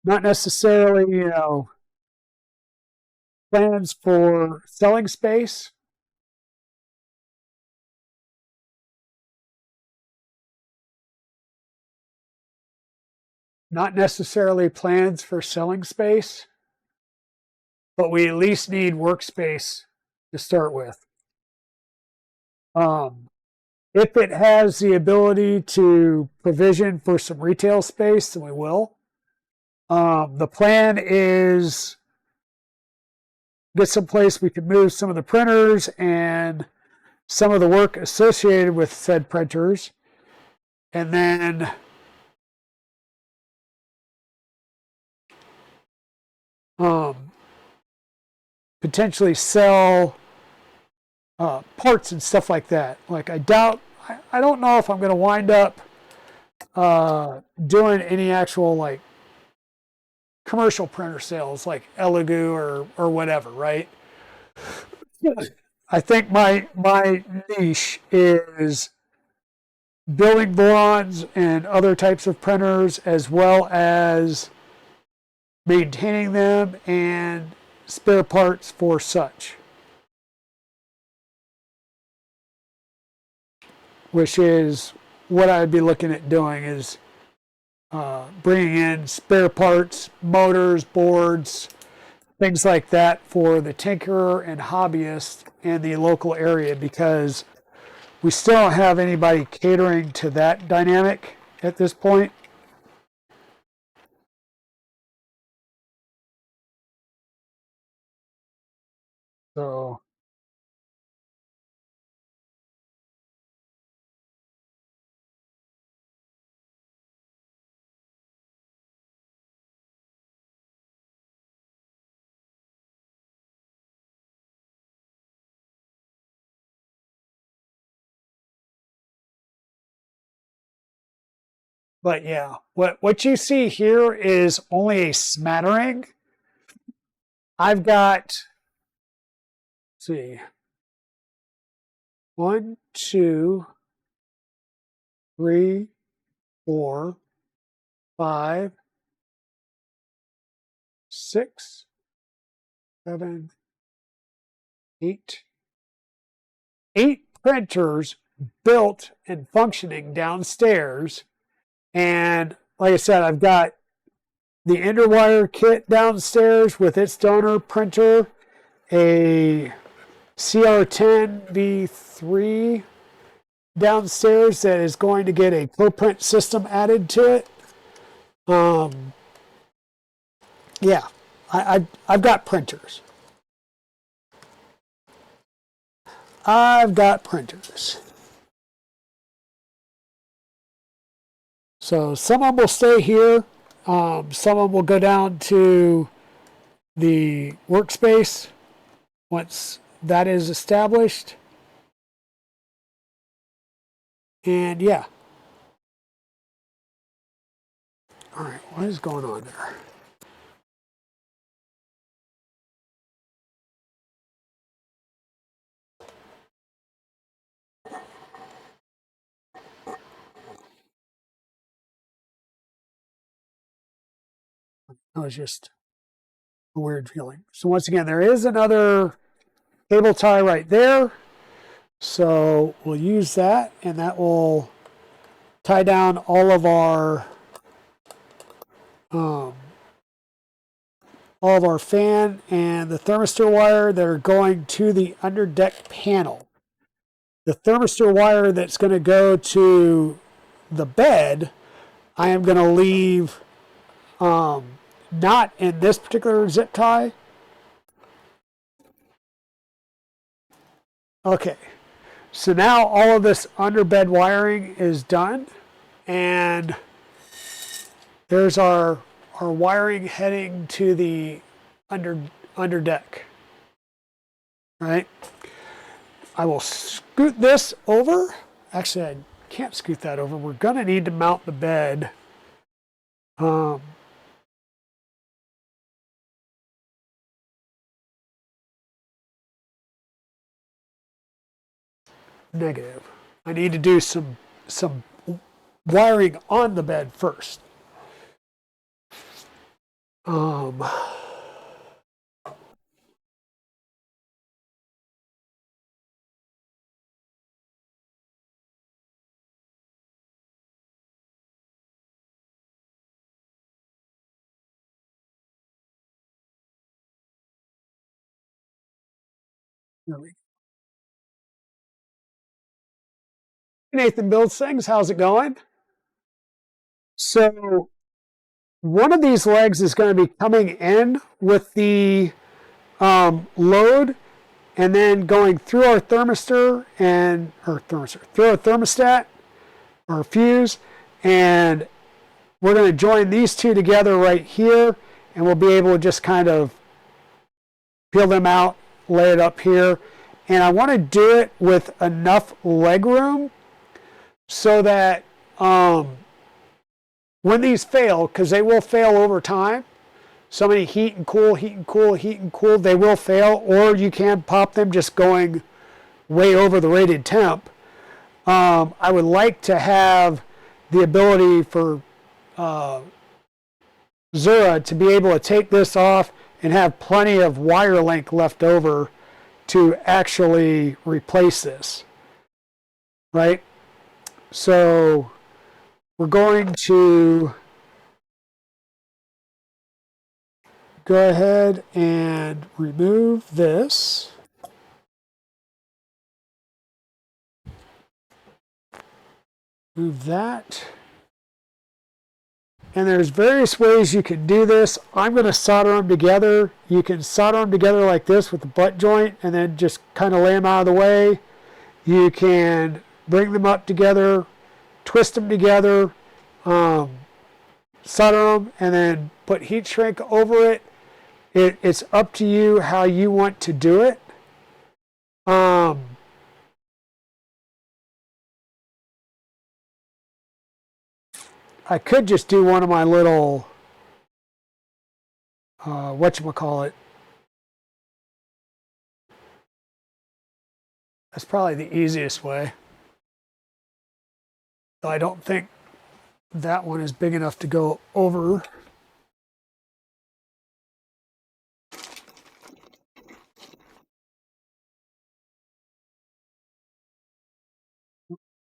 Not necessarily, plans for selling space. Not necessarily plans for selling space, but we at least need workspace to start with. Um, if it has the ability to provision for some retail space, then we will. The plan is get some place we can move some of the printers and some of the work associated with said printers, and then potentially sell parts and stuff like that. Like I don't know if I'm going to wind up doing any actual like commercial printer sales like Elegoo or whatever, right? I think my niche is building bronze and other types of printers as well as maintaining them and spare parts for such, which is what I'd be looking at doing is bringing in spare parts, motors, boards, things like that for the tinkerer and hobbyist in the local area because we still don't have anybody catering to that dynamic at this point. So, but yeah, what you see here is only a smattering. I've got, let's see, 1, 2, 3, 4, 5, 6, 7, 8, 8 printers built and functioning downstairs. And like I said, I've got the Enderwire kit downstairs with its donor printer, a CR10 V3 downstairs that is going to get a ProPrint system added to it. Yeah, I've got printers. I've got printers. So some of them will stay here. Some of them will go down to the workspace once that is established. And yeah. All right, what is going on there? I was just a weird feeling. So once again, there is another cable tie right there. So we'll use that, and that will tie down all of our fan and the thermistor wire that are going to the underdeck panel. The thermistor wire that's going to go to the bed, I am going to leave not in this particular zip tie. Okay, so now all of this underbed wiring is done, and there's our wiring heading to the underdeck. Right? I will scoot this over. Actually, I can't scoot that over. We're going to need to mount the bed. Negative. I need to do some wiring on the bed first. Nathan Builds Things, how's it going? So one of these legs is going to be coming in with the load, and then going through our thermistor through our thermostat or fuse, and we're going to join these two together right here, and we'll be able to just kind of peel them out, lay it up here. And I want to do it with enough leg room so that when these fail, because they will fail over time, so many heat and cool, heat and cool, heat and cool, they will fail, or you can pop them just going way over the rated temp. I would like to have the ability for Zura to be able to take this off and have plenty of wire length left over to actually replace this, right? So we're going to go ahead and remove this. Move that. And there's various ways you can do this. I'm going to solder them together. You can solder them together like this with the butt joint and then just kind of lay them out of the way. You can bring them up together, twist them together, solder them, and then put heat shrink over it. It's up to you how you want to do it. I could just do one of my little, whatchamacallit. That's probably the easiest way. Though I don't think that one is big enough to go over.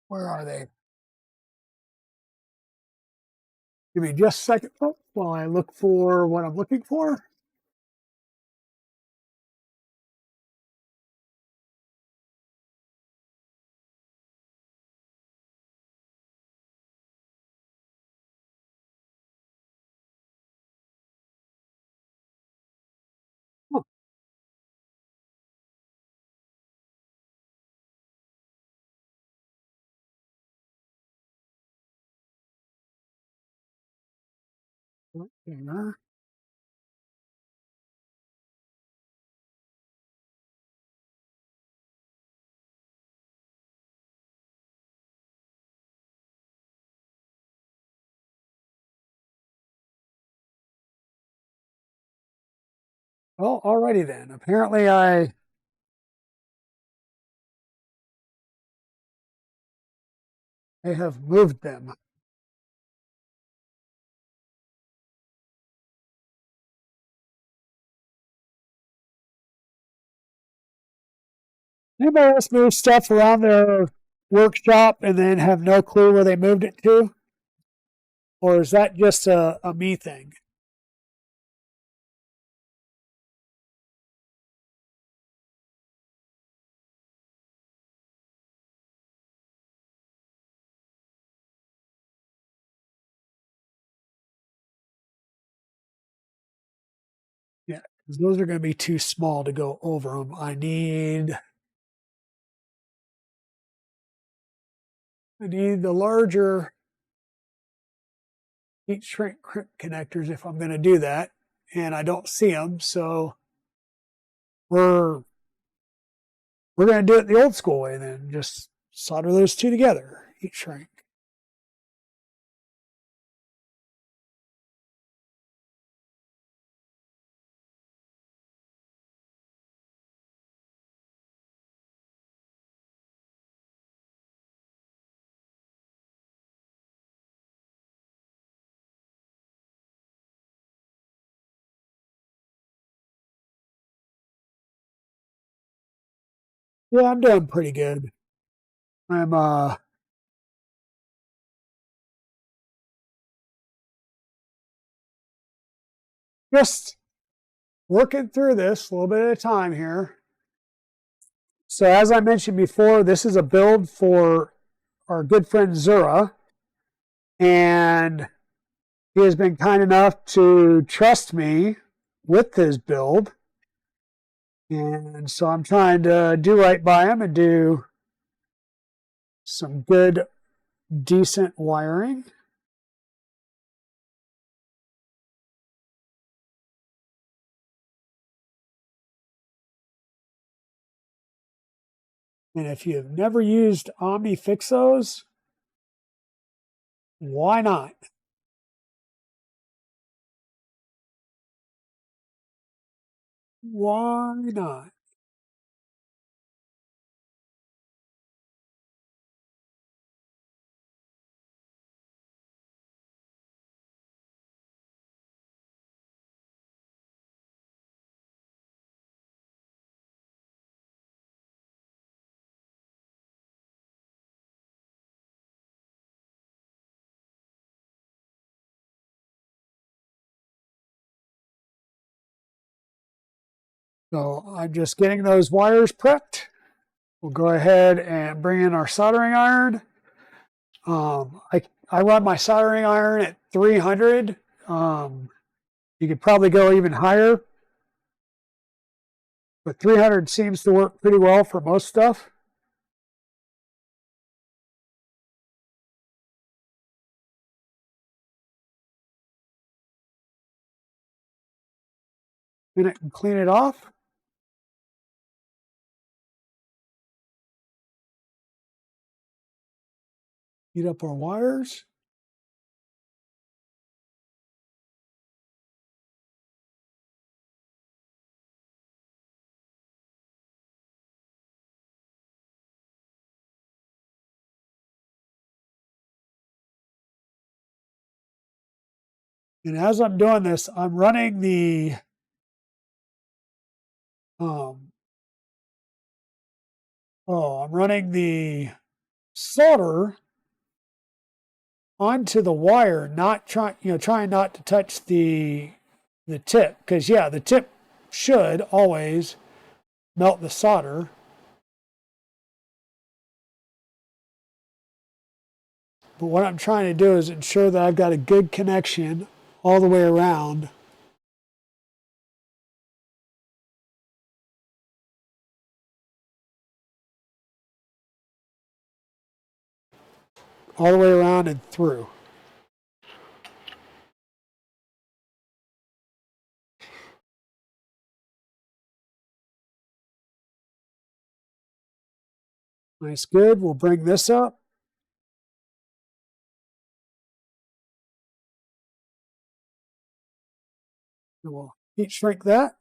Where are they? Give me just a second while I look for what I'm looking for. Huh. There. Oh, alrighty then. Apparently I have moved them. Anybody else move stuff around their workshop and then have no clue where they moved it to? Or is that just a me thing? Yeah, because those are going to be too small to go over them. I need the larger heat shrink connectors if I'm going to do that, and I don't see them, so we're we're going to do it the old school way then. Just solder those two together, heat shrink. Yeah, I'm doing pretty good. I'm just working through this a little bit at a time here. So as I mentioned before, this is a build for our good friend Zura, and he has been kind enough to trust me with his build. And so I'm trying to do right by him and do some good, decent wiring. And if you've never used Omni Fixos, why not? Why not? So I'm just getting those wires prepped. We'll go ahead and bring in our soldering iron. I run my soldering iron at 300. You could probably go even higher, but 300 seems to work pretty well for most stuff. Then I can clean it off. Heat up our wires. And as I'm doing this, I'm running the um, I'm running the solder onto the wire, not trying not to touch the tip, because yeah, the tip should always melt the solder. But what I'm trying to do is ensure that I've got a good connection all the way around. All the way around and through. Nice, good. We'll bring this up. And we'll heat shrink that.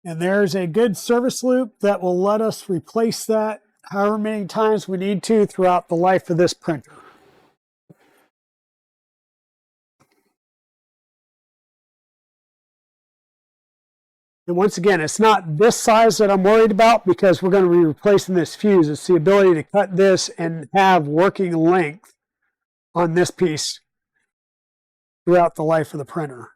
And there's a good service loop that will let us replace that however many times we need to throughout the life of this printer. And once again, it's not this size that I'm worried about because we're going to be replacing this fuse. It's the ability to cut this and have working length on this piece throughout the life of the printer.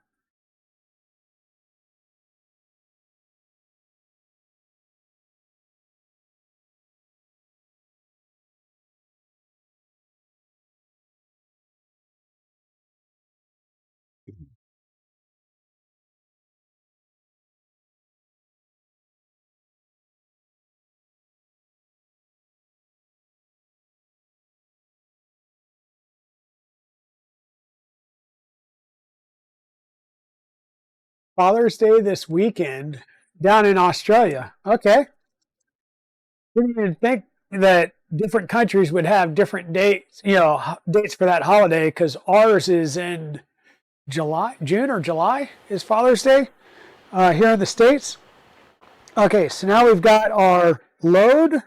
Father's Day this weekend down in Australia. Okay. Didn't even think that different countries would have different dates, dates for that holiday because ours is in July, June or July is Father's Day here in the States. Okay, so now we've got our load,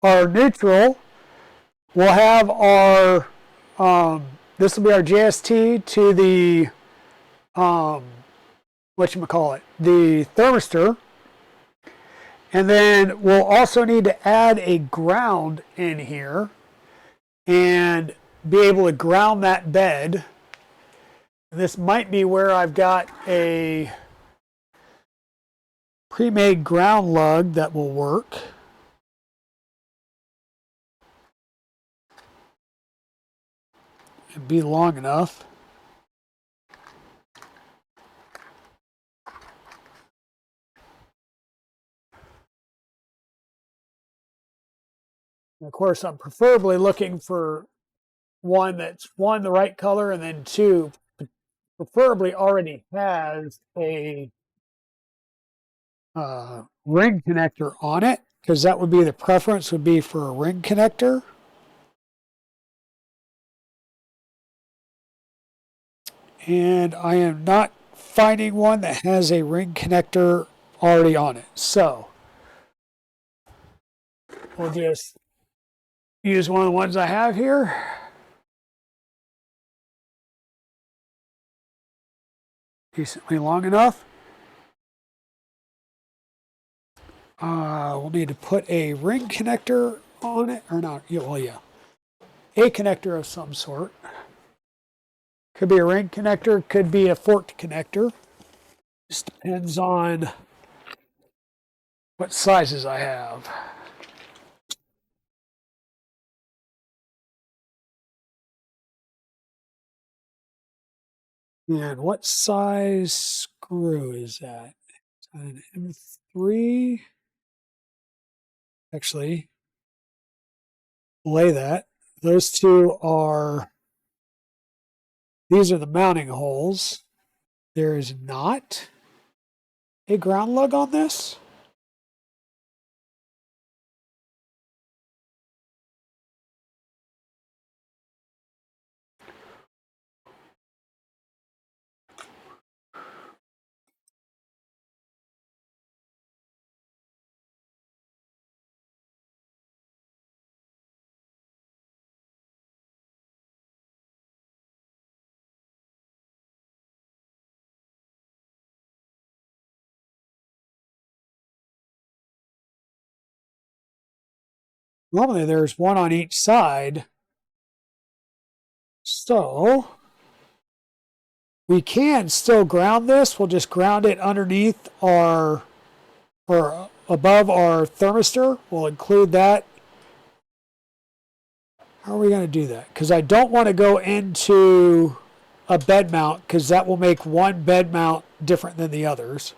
our neutral. We'll have our, this will be our JST to the, whatchamacallit, the thermistor. And then we'll also need to add a ground in here and be able to ground that bed. This might be where I've got a pre-made ground lug that will work. And be long enough. And of course, I'm preferably looking for one that's one, the right color, and then two, preferably already has a ring connector on it, because that would be the preference would be for a ring connector. And I am not finding one that has a ring connector already on it. So we'll just use one of the ones I have here. Decently long enough. We'll need to put a ring connector on it, or not. Well, yeah. A connector of some sort. Could be a ring connector, could be a forked connector. Just depends on what sizes I have. And what size screw is that? Is that an M3? Actually, lay that. Those two are, these are the mounting holes. There is not a ground lug on this. Normally there's one on each side. So we can still ground this. We'll just ground it underneath our, or above our thermistor. We'll include that. How are we going to do that? Because I don't want to go into a bed mount because that will make one bed mount different than the others.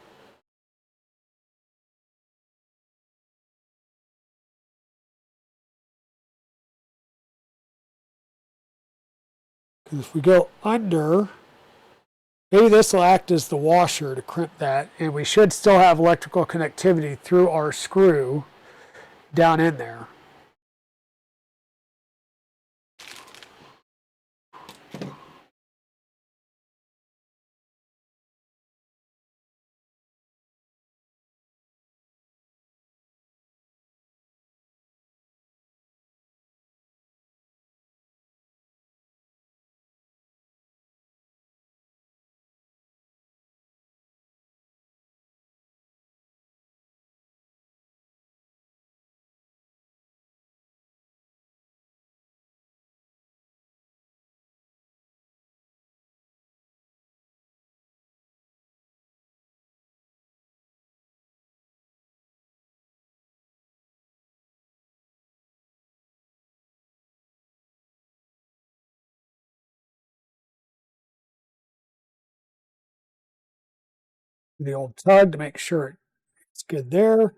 Because if we go under, maybe this will act as the washer to crimp that, and we should still have electrical connectivity through our screw down in there. the old tug to make sure it's good there.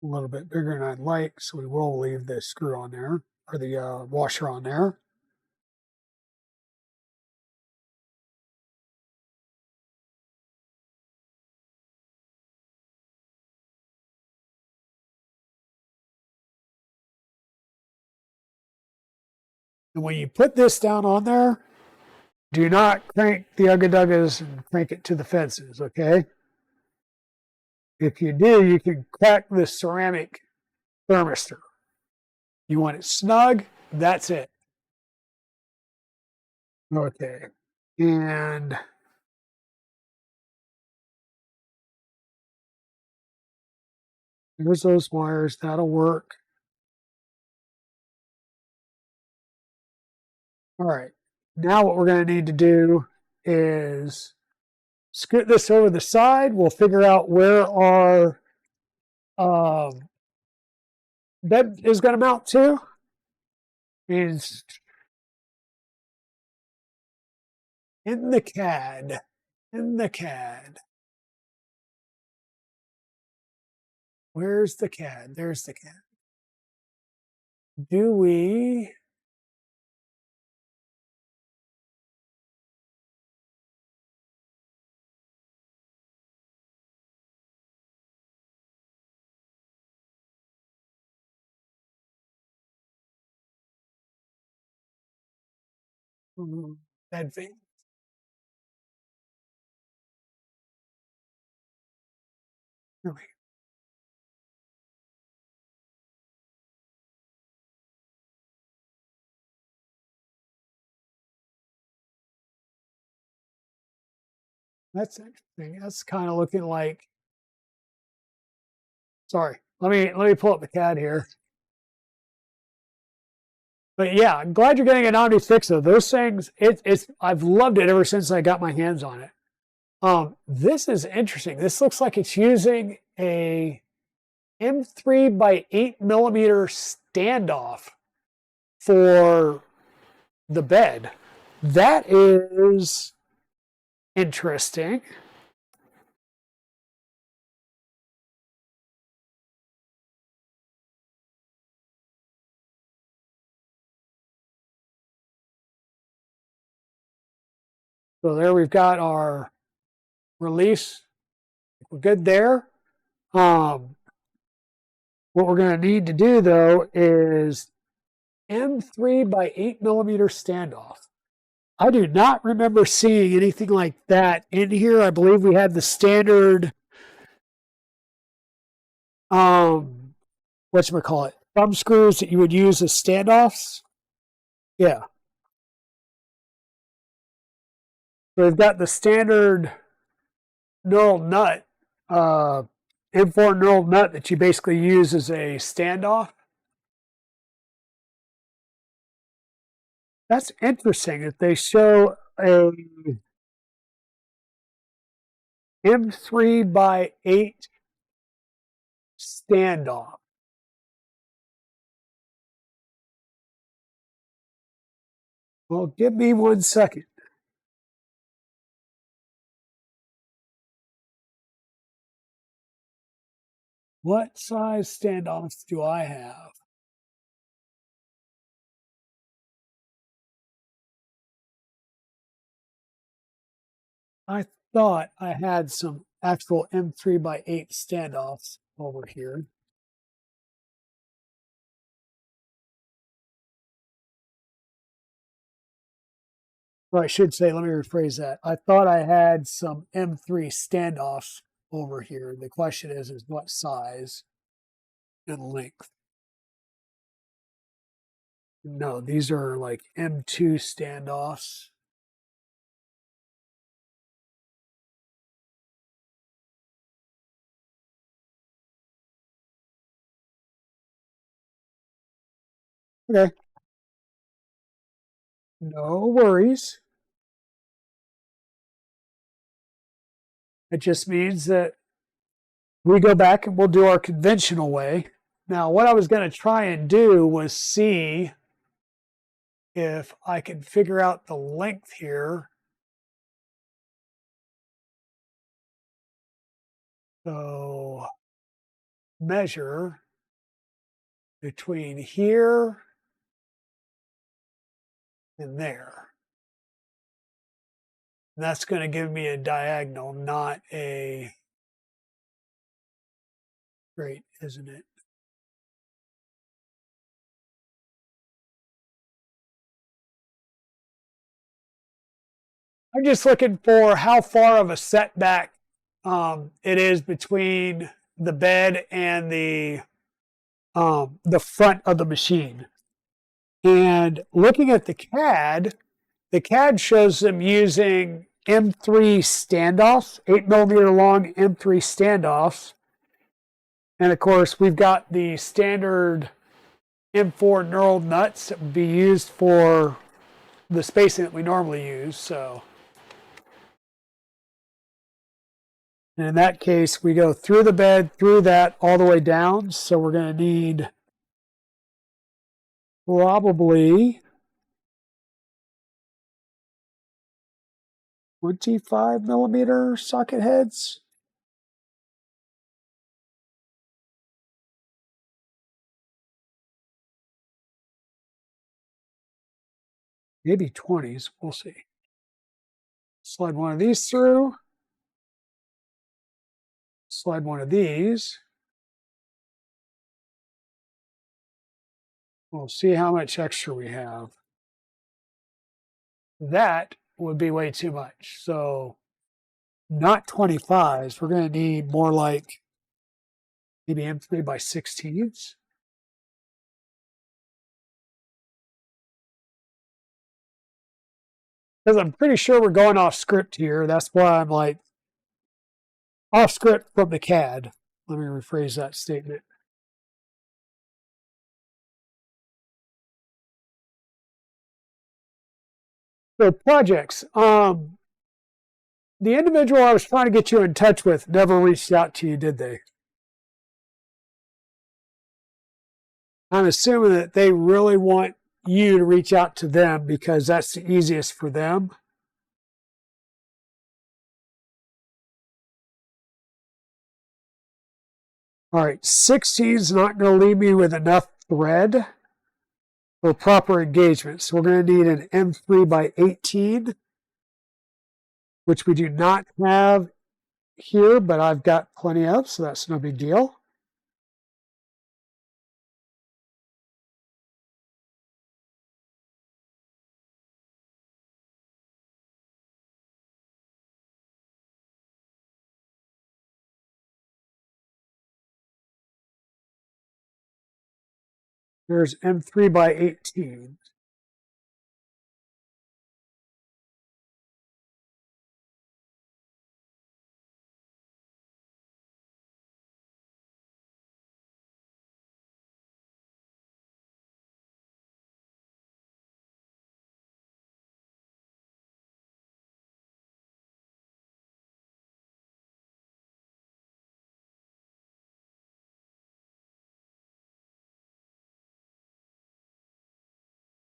A little bit bigger than I'd like, so we will leave the screw on there, or the washer on there. And when you put this down on there, do not crank the Ugga Duggas and crank it to the fences, okay? If you do, you can crack the ceramic thermistor. You want it snug, that's it. Okay. And there's those wires, that'll work. All right. Now what we're going to need to do is scoot this over the side. We'll figure out where our bed is going to mount to. Means in the CAD. In the CAD. Where's the CAD? There's the CAD. Do we... Bed thing. Okay. That's interesting. That's kind of looking like... Sorry. Let me pull up the CAD here. But yeah, I'm glad you're getting an Omni Fixo. Those things, it's I've loved it ever since I got my hands on it. This is interesting. This looks like it's using a M3 by 8mm standoff for the bed. That is interesting. So there we've got our release. We're good there. What we're going to need to do though is M3 by 8mm standoff. I do not remember seeing anything like that in here. I believe we had the standard, whatchamacallit, thumb screws that you would use as standoffs. Yeah. So we've got the standard knurled nut, M4 knurled nut that you basically use as a standoff. That's interesting that they show a M3 by 8 standoff. Well, give me 1 second. What size standoffs do I have? I thought I had some actual M3 by 8 standoffs over here. Or I should say, let me rephrase that. I thought I had some M3 standoffs over here. The question is what size and length? No, these are like M2 standoffs. Okay. No worries. It just means that we go back and we'll do our conventional way. Now, what I was going to try and do was see if I could figure out the length here. So measure between here and there. And that's going to give me a diagonal, not a straight, isn't it? I'm just looking for how far of a setback it is between the bed and the front of the machine. And looking at the CAD shows them using M3 standoffs, 8mm long M3 standoffs. And of course, we've got the standard M4 knurled nuts that would be used for the spacing that we normally use. So, and in that case, we go through the bed, through that, all the way down. So we're going to need probably 25mm socket heads. Maybe 20s, we'll see. Slide one of these through. Slide one of these. We'll see how much extra we have. That would be way too much. So not 25s. We're going to need more like maybe M3 by 16s. Because I'm pretty sure we're going off script here. That's why I'm like off script from the CAD. Let me rephrase that statement. So projects. The individual I was trying to get you in touch with never reached out to you, did they? I'm assuming that they really want you to reach out to them because that's the easiest for them. All right, 16 is not going to leave me with enough thread for proper engagement. So we're going to need an M3 by 18, which we do not have here, but I've got plenty of, so that's no big deal. There's M3 by 18.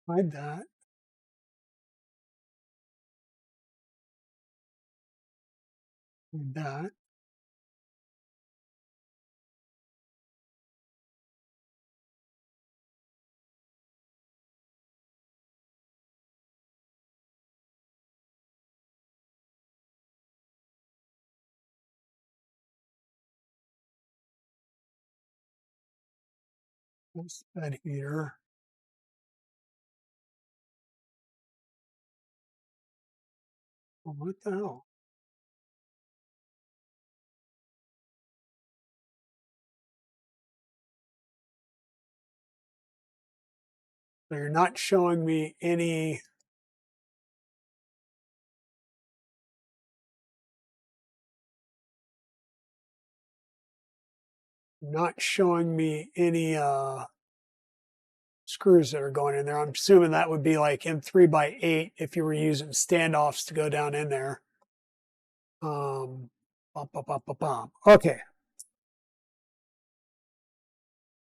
Hide that. Hide that. What's that here? Oh, what the hell? So you're not showing me any screws that are going in there. I'm assuming that would be like M3 by 8 if you were using standoffs to go down in there. Okay.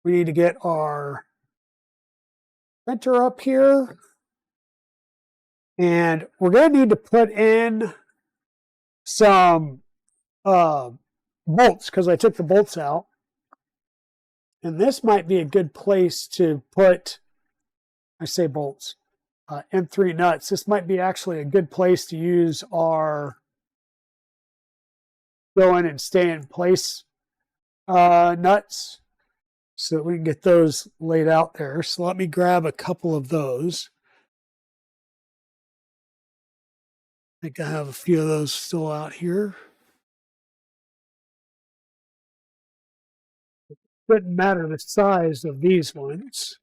We need to get our printer up here. And we're going to need to put in some bolts because I took the bolts out. And this might be a good place to put, I say bolts, M3 nuts. This might be actually a good place to use our go in and stay in place nuts so that we can get those laid out there. So let me grab a couple of those. I think I have a few of those still out here. Doesn't matter the size of these ones.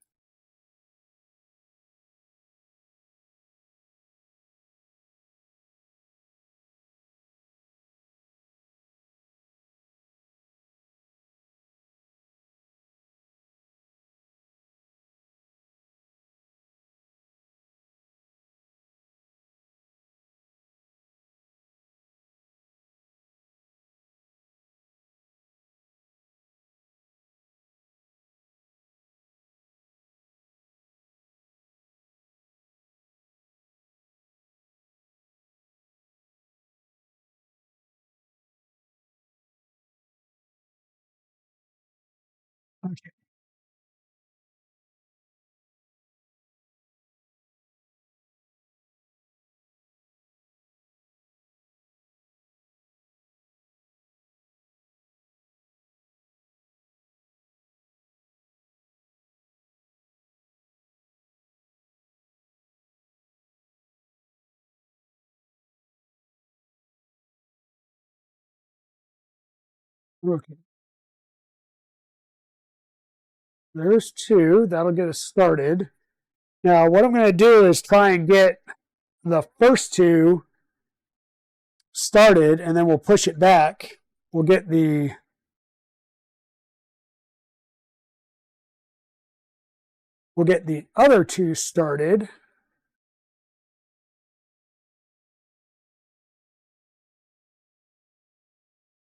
Okay. Okay. There's two. That'll get us started. Now, what I'm going to do is try and get the first two started, and then we'll push it back. We'll get the other two started.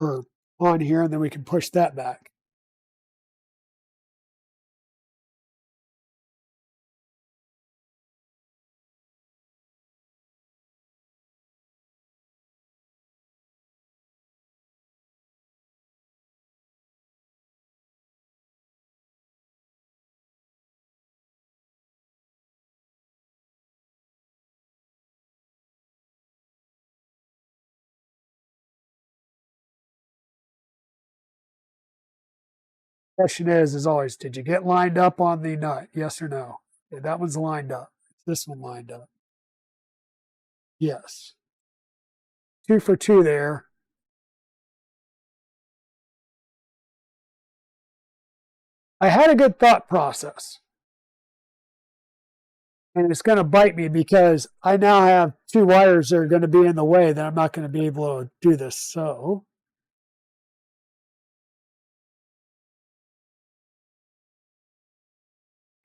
Or on here, and then we can push that back. Question is always, did you get lined up on the nut? Yes or no? Okay, that one's lined up. This one lined up. Yes. 2 for 2 there. I had a good thought process. And it's going to bite me because I now have 2 wires that are going to be in the way that I'm not going to be able to do this. So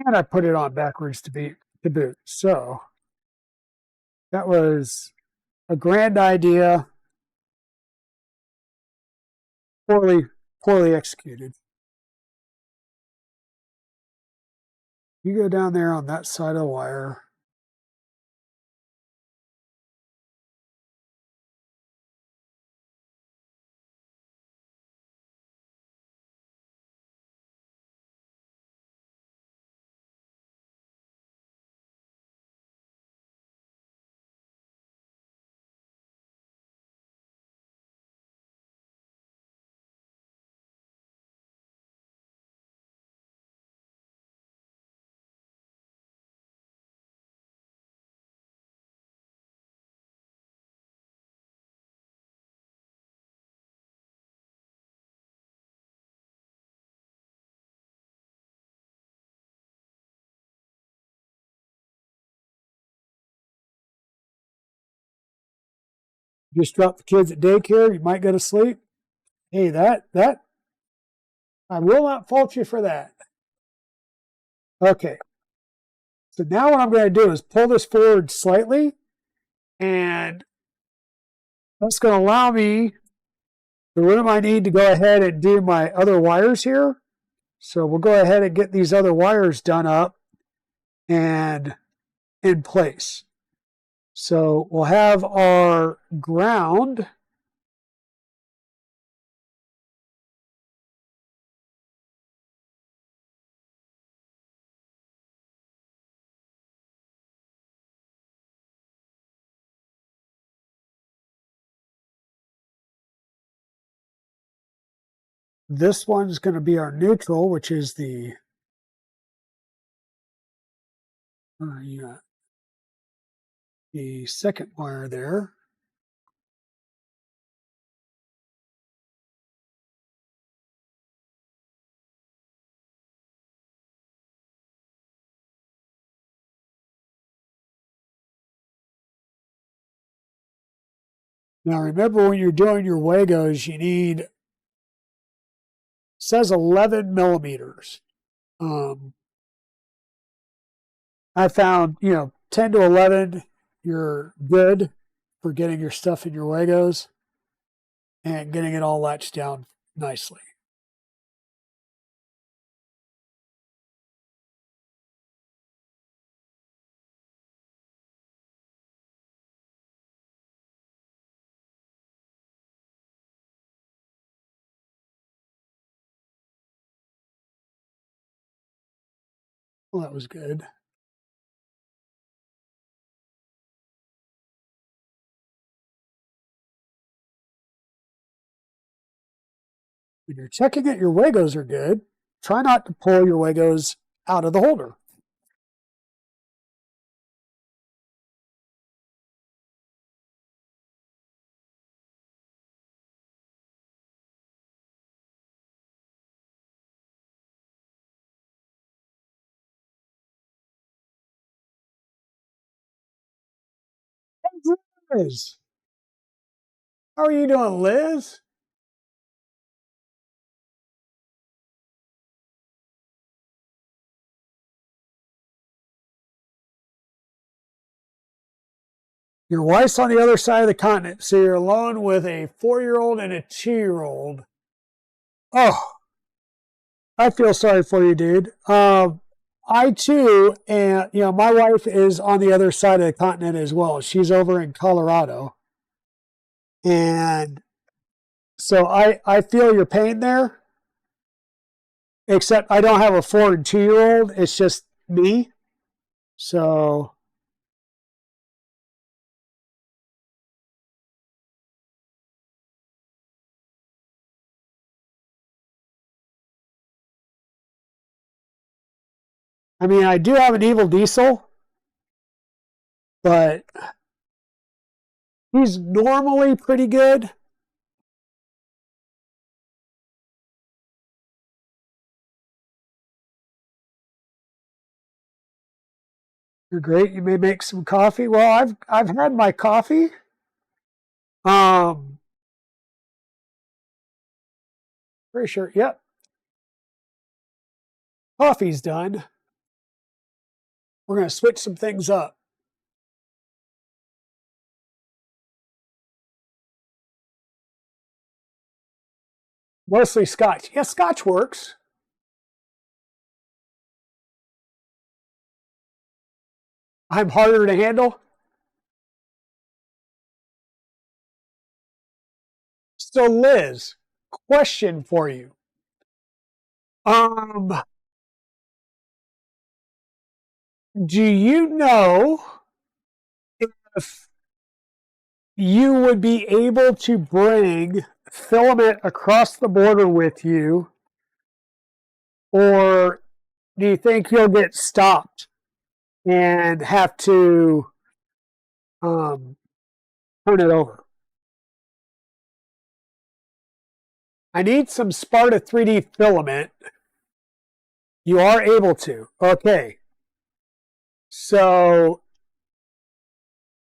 and I put it on backwards to boot. So that was a grand idea, poorly executed. You go down there on that side of the wire. Just drop the kids at daycare. You might go to sleep. Hey, that I will not fault you for that. Okay. So now what I'm going to do is pull this forward slightly, and that's going to allow me the room I need to go ahead and do my other wires here. So we'll go ahead and get these other wires done up and in place. So we'll have our ground. This one's going to be our neutral, which is the the second wire there. Now remember, when you're doing your Wagos, you need, it says 11 millimeters. I found, 10 to 11, you're good for getting your stuff in your Wagos and getting it all latched down nicely. Well, that was good. When you're checking it, your Wagos are good. Try not to pull your Wagos out of the holder. Liz, how are you doing, Liz? Your wife's on the other side of the continent, so you're alone with a 4-year-old and a 2-year-old. Oh, I feel sorry for you, dude. I too, and my wife is on the other side of the continent as well. She's over in Colorado, and so I feel your pain there. Except I don't have a 4 and 2-year-old. It's just me. So I mean, I do have an evil diesel, but he's normally pretty good. You're great. You may make some coffee. Well, I've had my coffee. Um, Pretty sure. Yep, coffee's done. We're gonna switch some things up. Mostly Scotch. Yeah, Scotch works. I'm harder to handle. So, Liz, question for you. Um, do you know if you would be able to bring filament across the border with you, or do you think you'll get stopped and have to turn it over? I need some Sparta 3D filament. You are able to. Okay. So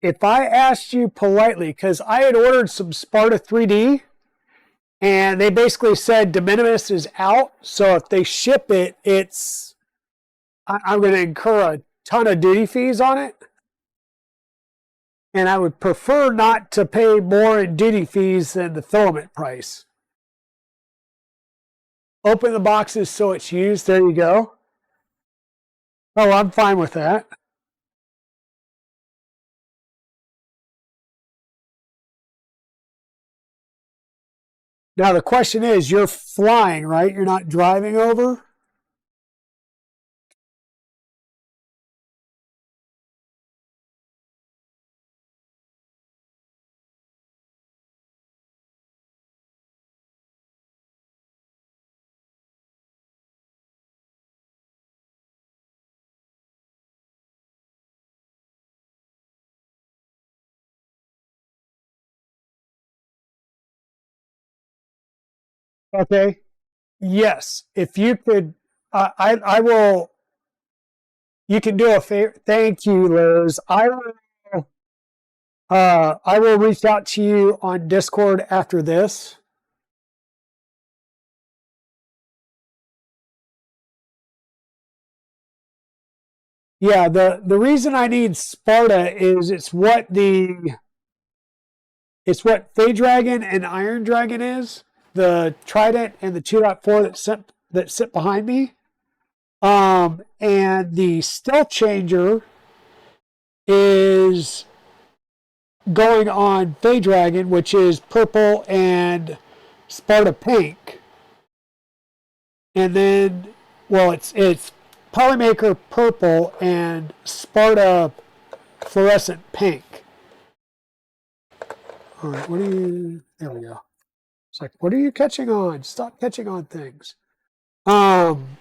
if I asked you politely, because I had ordered some Sparta 3D, and they basically said de minimis is out. So if they ship it, I'm going to incur a ton of duty fees on it. And I would prefer not to pay more in duty fees than the filament price. open the boxes so it's used. There you go. Oh, I'm fine with that. Now the question is, you're flying, right? You're not driving over? Okay. Yes. If you could, I will, you can do a favor. Thank you, Liz. I will reach out to you on Discord after this. Yeah, the reason I need Sparta is it's what Fey Dragon and Iron Dragon is. The Trident and the 2.4 that sit behind me. And the Stealth Changer is going on Fey Dragon, which is purple and Sparta pink. And then, well, it's Polymaker purple and Sparta fluorescent pink. All right, what are you? There we go. It's like, what are you catching on? Stop catching on things. Um,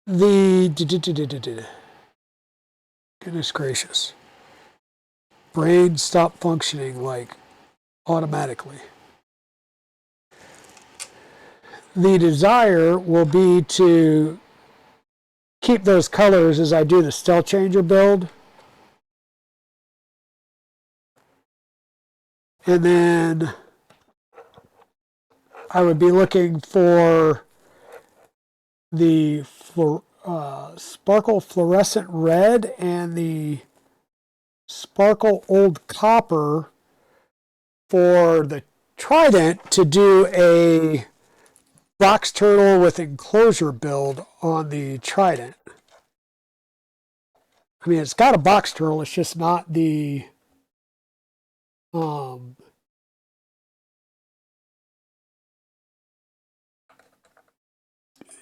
the goodness gracious, brain stopped functioning like automatically. The desire will be to keep those colors as I do the Stealth Changer build. And then I would be looking for the Sparkle Fluorescent Red and the Sparkle Old Copper for the Trident to do a box turtle with enclosure build on the Trident. I mean, it's got a box turtle, it's just not the um,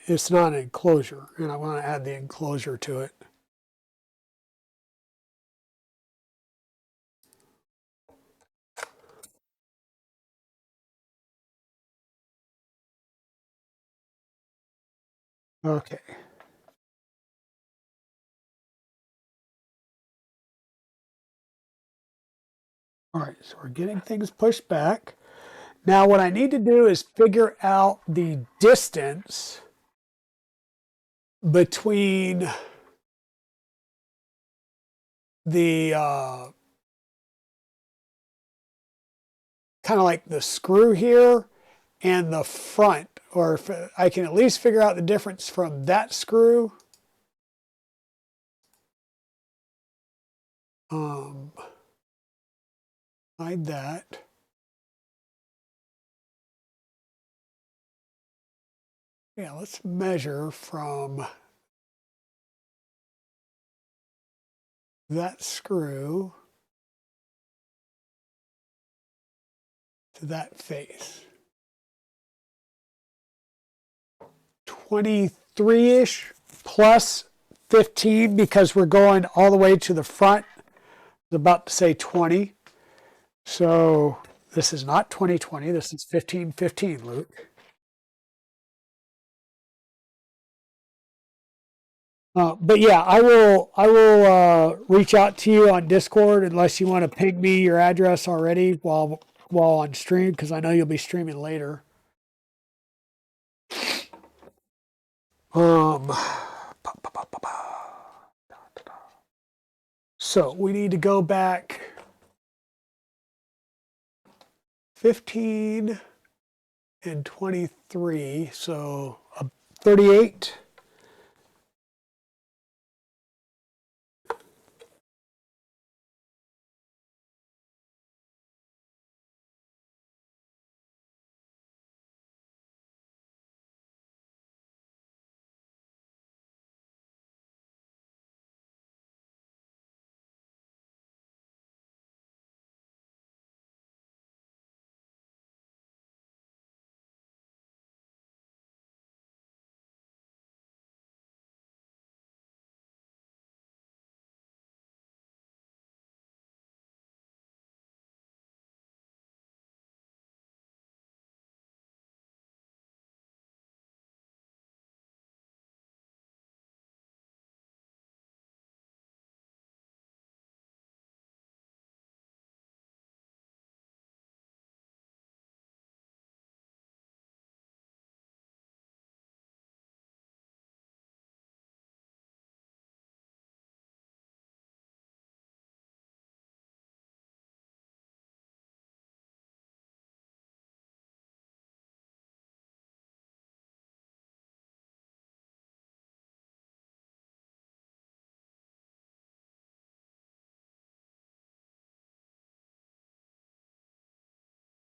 it's not an enclosure, and I want to add the enclosure to it. Okay. All right, so we're getting things pushed back. Now what I need to do is figure out the distance between the kind of like the screw here and the front, or if I can at least figure out the difference from that screw. Um, Hide that. Yeah, let's measure from that screw to that face. 23-ish plus 15 because we're going all the way to the front. I was about to say 20. So this is not 2020. This is 1515, Luke. But yeah, I will reach out to you on Discord unless you want to ping me your address already while on stream because I know you'll be streaming later. Um, so we need to go back 15 and 23, so 38.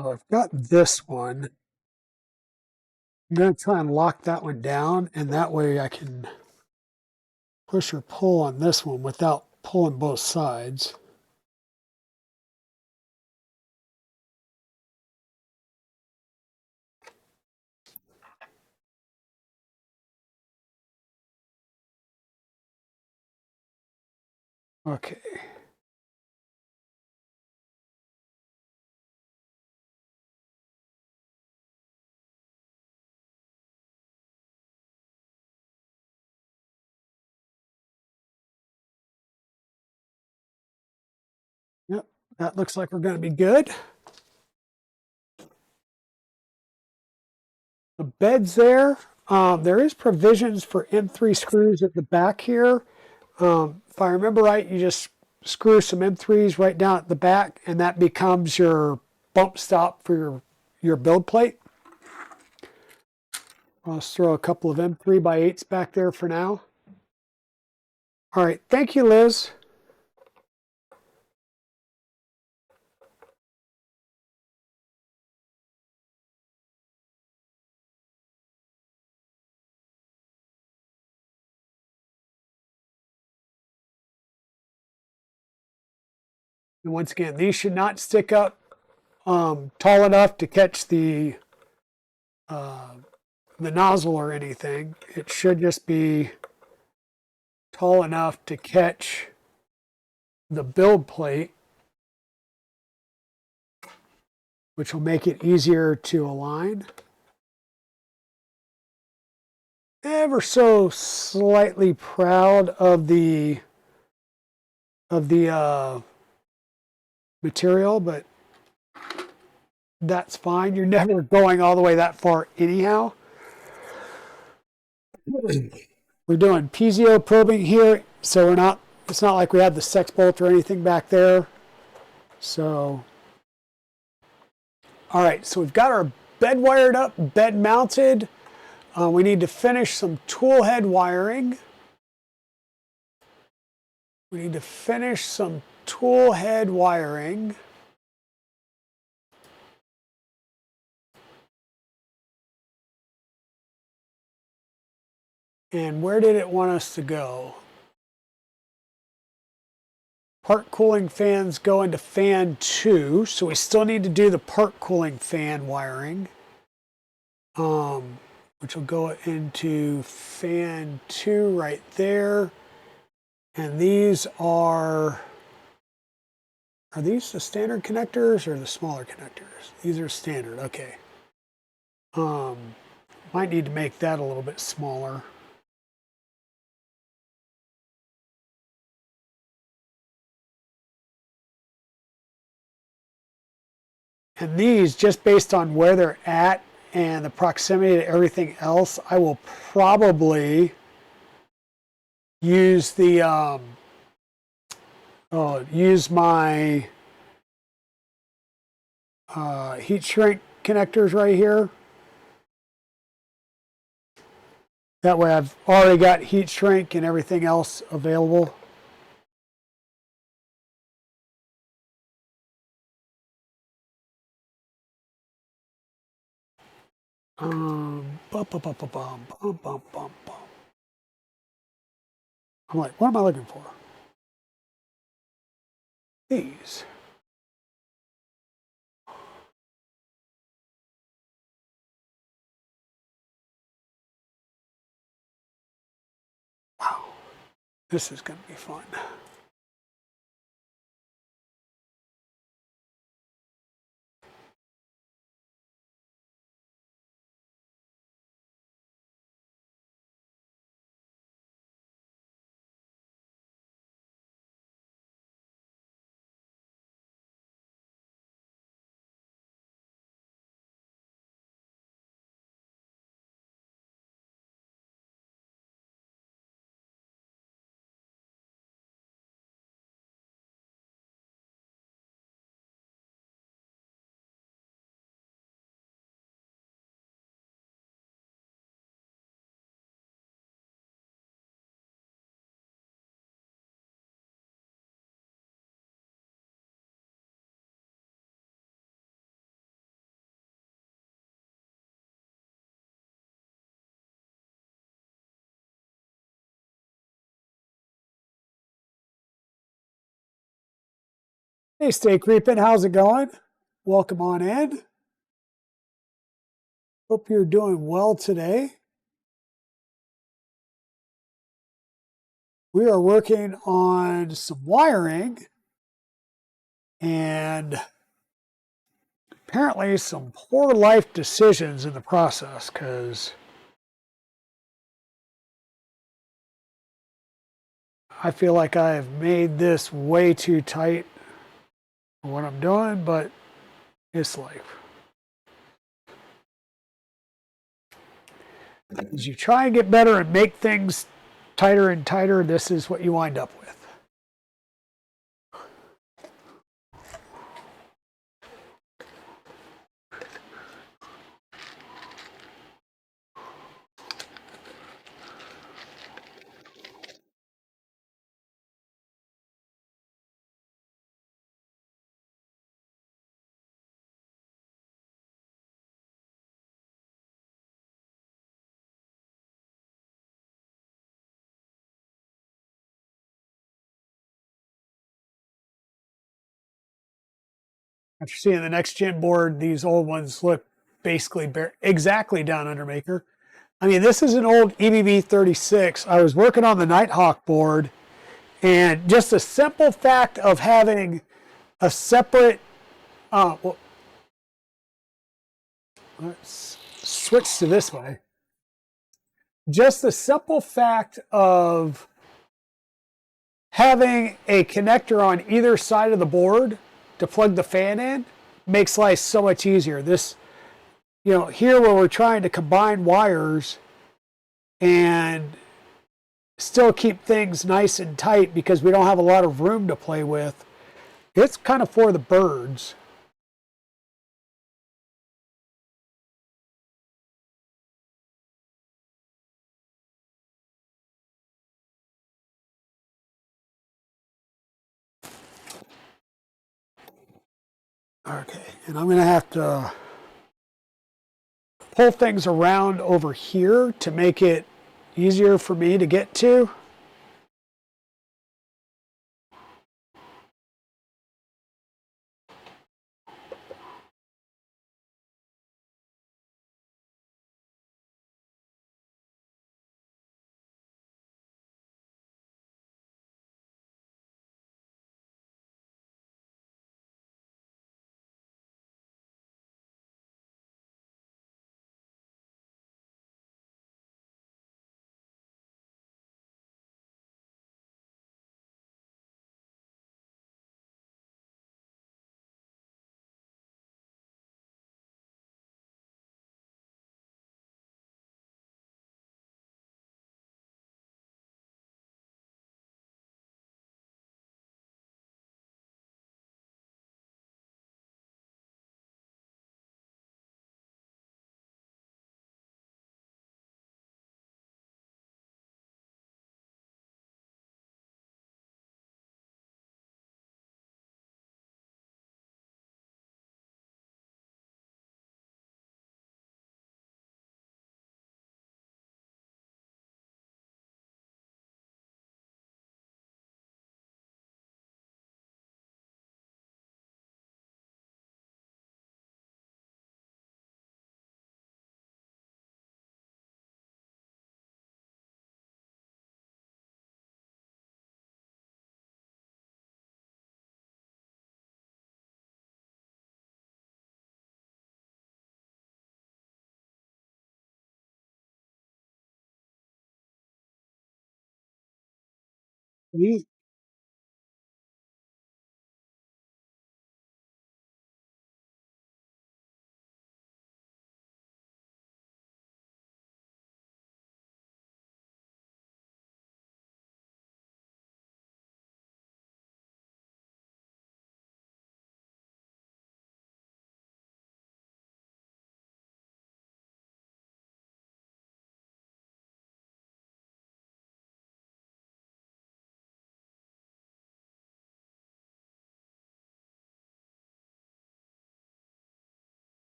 So I've got this one. I'm going to try and lock that one down, and that way I can push or pull on this one without pulling both sides. Okay. Yep, that looks like we're going to be good. The bed's there. There is provisions for M3 screws at the back here. If I remember right, you just screw some M3s right down at the back, and that becomes your bump stop for your build plate. I'll just throw a couple of M3x8s back there for now. All right, thank you, Liz. And once again, these should not stick up tall enough to catch the nozzle or anything. It should just be tall enough to catch the build plate, which will make it easier to align. Ever so slightly proud of the material, but that's fine. You're never going all the way that far anyhow. We're doing piezo probing here, so it's not like we have the sex bolt or anything back there. So, all right, so we've got our bed wired up, bed mounted. We need to finish some tool head wiring. We need to finish some tool head wiring. And where did it want us to go? Part cooling fans go into fan 2, so we still need to do the part cooling fan wiring, which will go into fan 2 right there. And these are these the standard connectors or the smaller connectors? These are standard, okay. Might need to make that a little bit smaller. And these, just based on where they're at and the proximity to everything else, I will probably use the use my heat shrink connectors right here. That way I've already got heat shrink and everything else available. Bum, bum, bum, bum, bum, bum, bum, bum, bum. I'm like, what am I looking for? These. Wow, this is going to be fun. Hey, Stay Creepin', how's it going? Welcome on in. Hope you're doing well today. We are working on some wiring and apparently some poor life decisions in the process because I feel like I have made this way too tight for what I'm doing, but it's life. As you try and get better and make things tighter and tighter, this is what you wind up with. After seeing the next gen board, these old ones look basically exactly down under Maker. I mean, this is an old EBB 36. I was working on the Nighthawk board, and just the simple fact of having a separate, well, let's switch to this way. Just the simple fact of having a connector on either side of the board to plug the fan in makes life so much easier. This, here where we're trying to combine wires and still keep things nice and tight because we don't have a lot of room to play with, it's kind of for the birds. Okay, and I'm going to have to pull things around over here to make it easier for me to get to.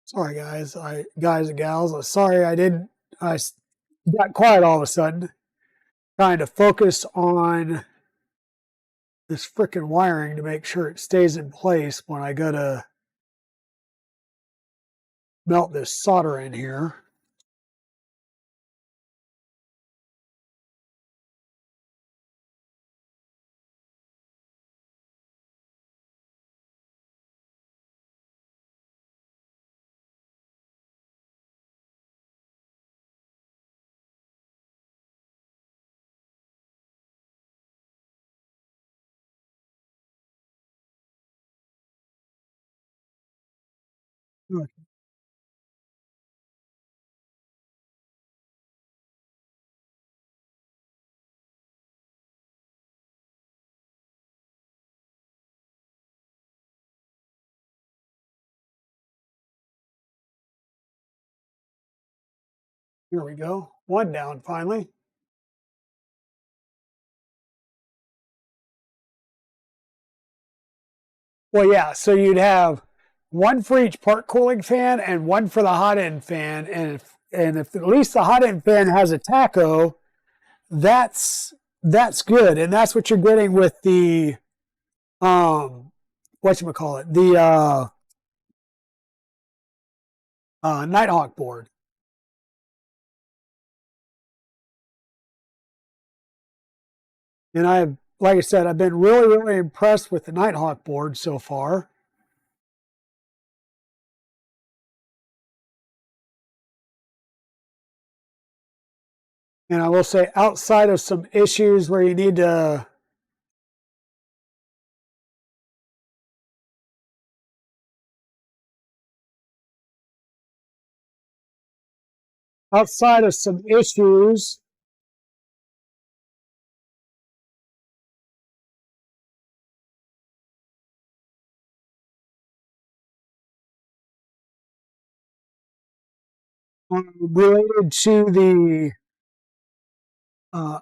Sorry, guys and gals. Sorry, I got quiet all of a sudden. Trying to focus on this frickin' wiring to make sure it stays in place when I go to melt this solder in here. Here we go. One down finally. Well, yeah, so you'd have one for each part cooling fan and one for the hot end fan. And if at least the hot end fan has a tacho, that's good. And that's what you're getting with the whatchamacallit, the Nighthawk board. And like I said, I've been really, really impressed with the Nighthawk board so far. And I will say, outside of some issues where you need to outside of some issues related to the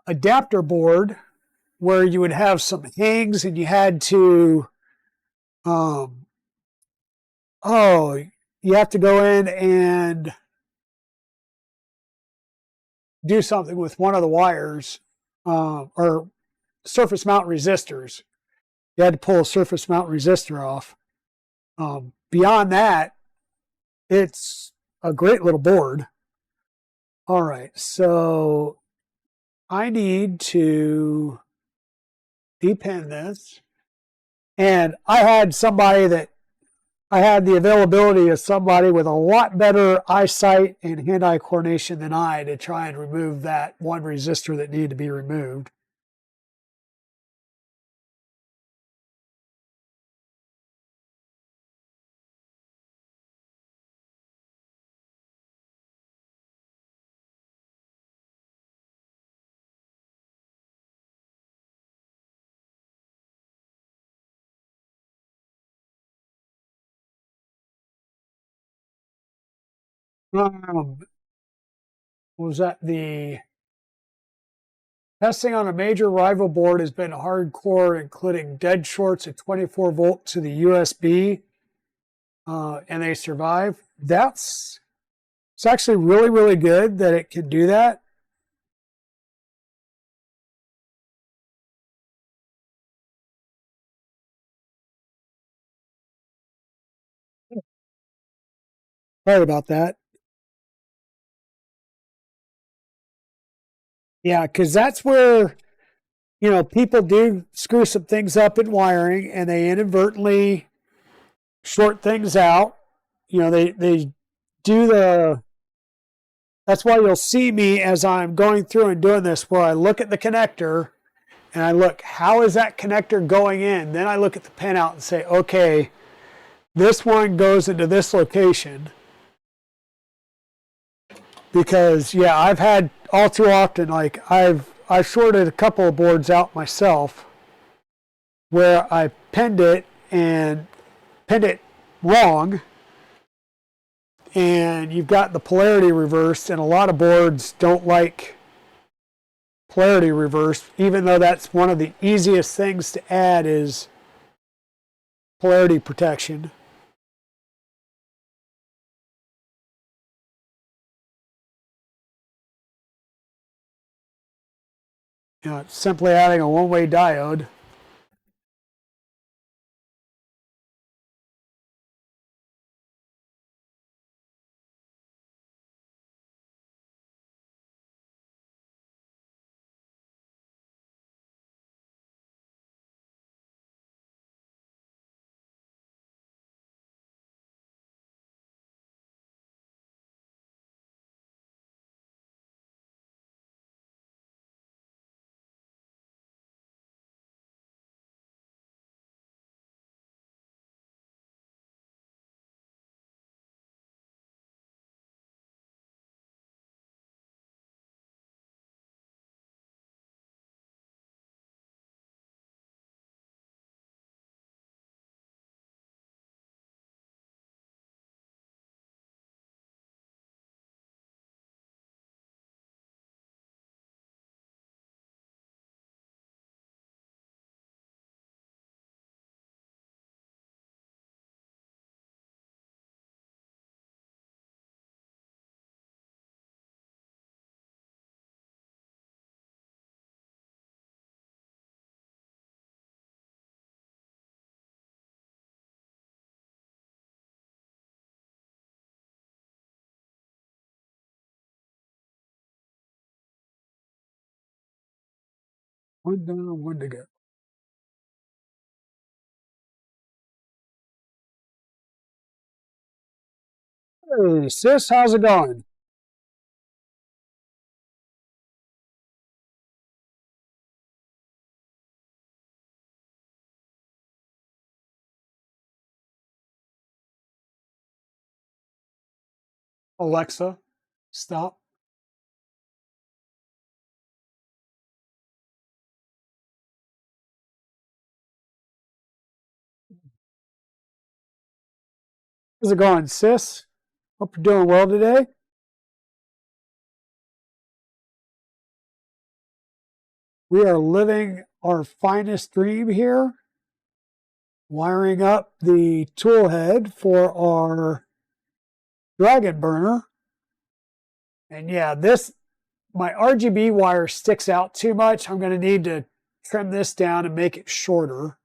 adapter board, where you would have some hangs and you had to, you have to go in and do something with one of the wires, or surface mount resistors. You had to pull a surface mount resistor off. Beyond that, it's a great little board. All right, so I need to depin this. And I had the availability of somebody with a lot better eyesight and hand-eye coordination than I to try and remove that one resistor that needed to be removed. Was that the testing on a major rival board has been hardcore, including dead shorts at 24 volt to the USB, and they survive. It's actually really, really good that it can do that. Sorry about that. Yeah, because that's where, people do screw some things up in wiring and they inadvertently short things out. They do that's why you'll see me as I'm going through and doing this, where I look at the connector and I look, how is that connector going in? Then I look at the pinout and say, okay, this one goes into this location. Because, yeah, I've had all too often, like I've shorted a couple of boards out myself where I pinned it wrong, and you've got the polarity reversed, and a lot of boards don't like polarity reversed, even though that's one of the easiest things to add is polarity protection. It's simply adding a one-way diode. One down, one to go. Hey, sis, how's it going? Alexa, stop. How's it going, sis? Hope you're doing well today. We are living our finest dream here, wiring up the tool head for our dragon burner. And yeah, my RGB wire sticks out too much. I'm going to need to trim this down and make it shorter.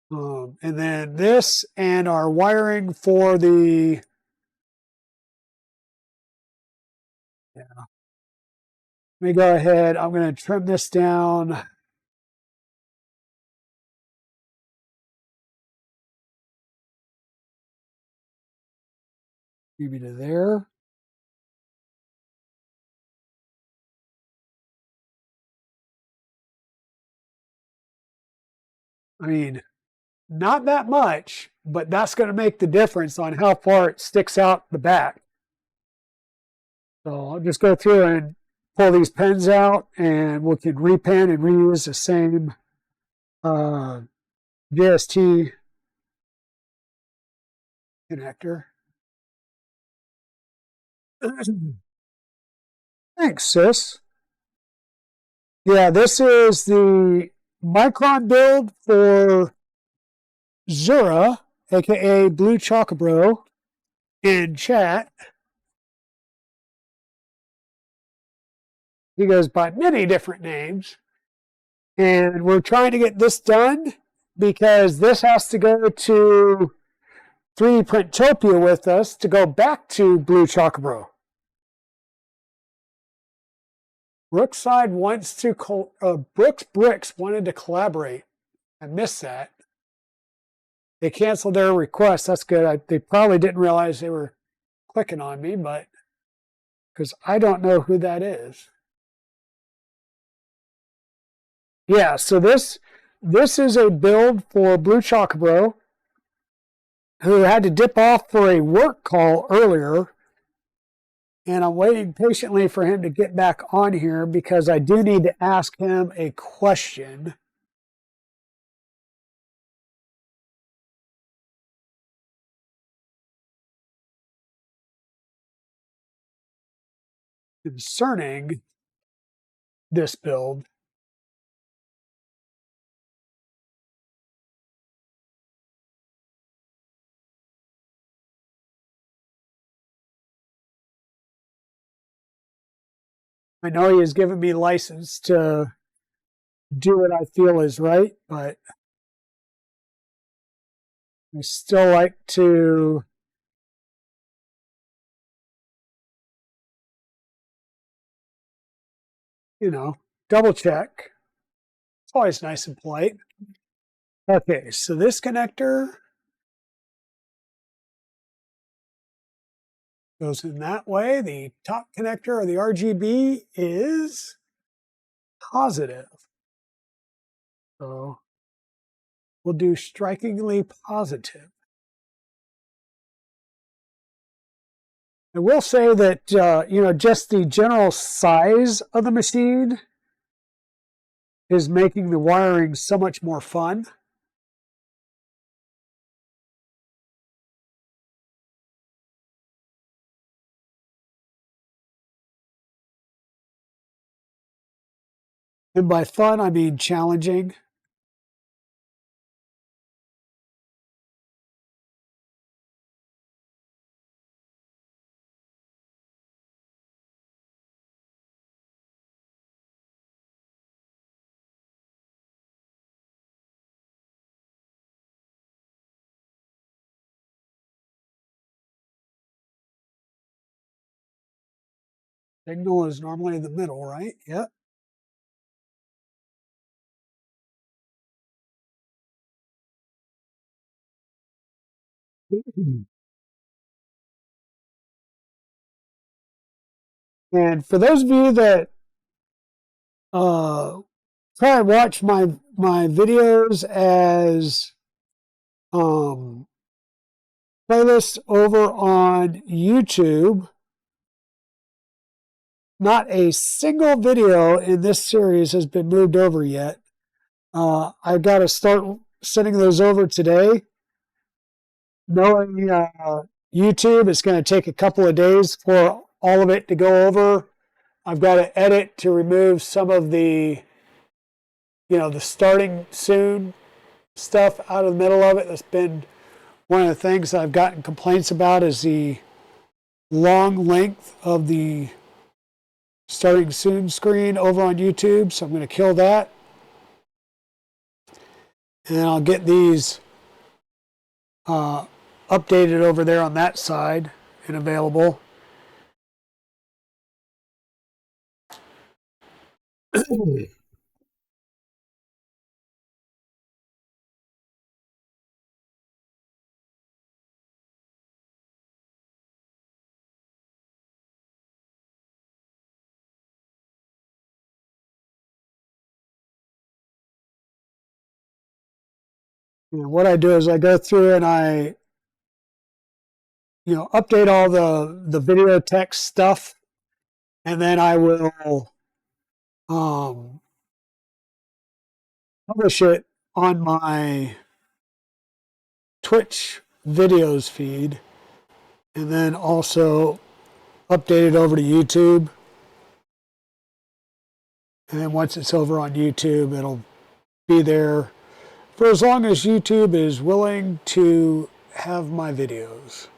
And then this and our wiring for the, yeah, let me go ahead. I'm going to trim this down. Maybe to there. I mean, not that much, but that's going to make the difference on how far it sticks out the back. So I'll just go through and pull these pins out, and we can repin and reuse the same JST connector. Thanks, sis. Yeah, this is the Micron build for Zura, aka Blue Chocobro, in chat. He goes by many different names. And we're trying to get this done because this has to go to 3D Printopia with us to go back to Blue Chocobro. Brookside wants to, Brooks Bricks wanted to collaborate. I missed that. They canceled their request. That's good. They probably didn't realize they were clicking on me, but because I don't know who that is. Yeah, so this is a build for Blue Chocobro, who had to dip off for a work call earlier. And I'm waiting patiently for him to get back on here because I do need to ask him a question. Concerning this build. I know he has given me license to do what I feel is right, but I still like to, double check. It's always nice and polite. Okay, so this connector goes in that way. The top connector of the RGB is positive. So we'll do strikingly positive. I will say that, just the general size of the machine is making the wiring so much more fun. And by fun, I mean challenging. Signal is normally in the middle, right? Yep. And for those of you that try and watch my videos as playlists over on YouTube, not a single video in this series has been moved over yet. I've got to start sending those over today. Knowing YouTube, it's going to take a couple of days for all of it to go over. I've got to edit to remove some of the, the starting soon stuff out of the middle of it. That's been one of the things I've gotten complaints about, is the long length of the starting soon screen over on YouTube. So I'm going to kill that. And I'll get these updated over there on that side and available. What I do is I go through and I update all the video text stuff, and then I will publish it on my Twitch videos feed, and then also update it over to YouTube. And then once it's over on YouTube, it'll be there for as long as YouTube is willing to have my videos.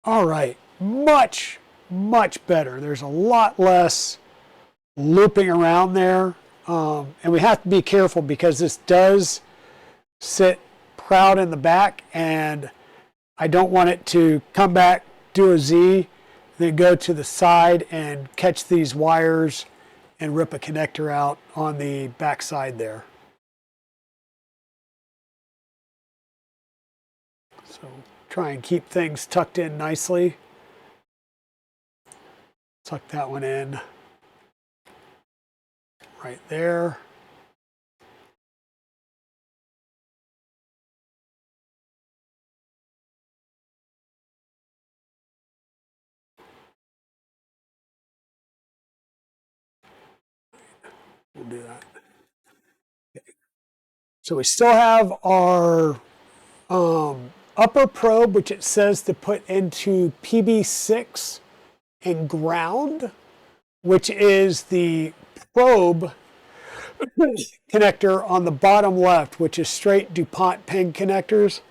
All right, much, much better. There's a lot less looping around there. And we have to be careful because this does sit proud in the back, and I don't want it to come back, do a Z, then go to the side and catch these wires and rip a connector out on the back side there. So try and keep things tucked in nicely. Tuck that one in right there. We'll do that. Okay. So we still have our upper probe, which it says to put into PB6 and ground, which is the probe connector on the bottom left, which is straight DuPont pen connectors.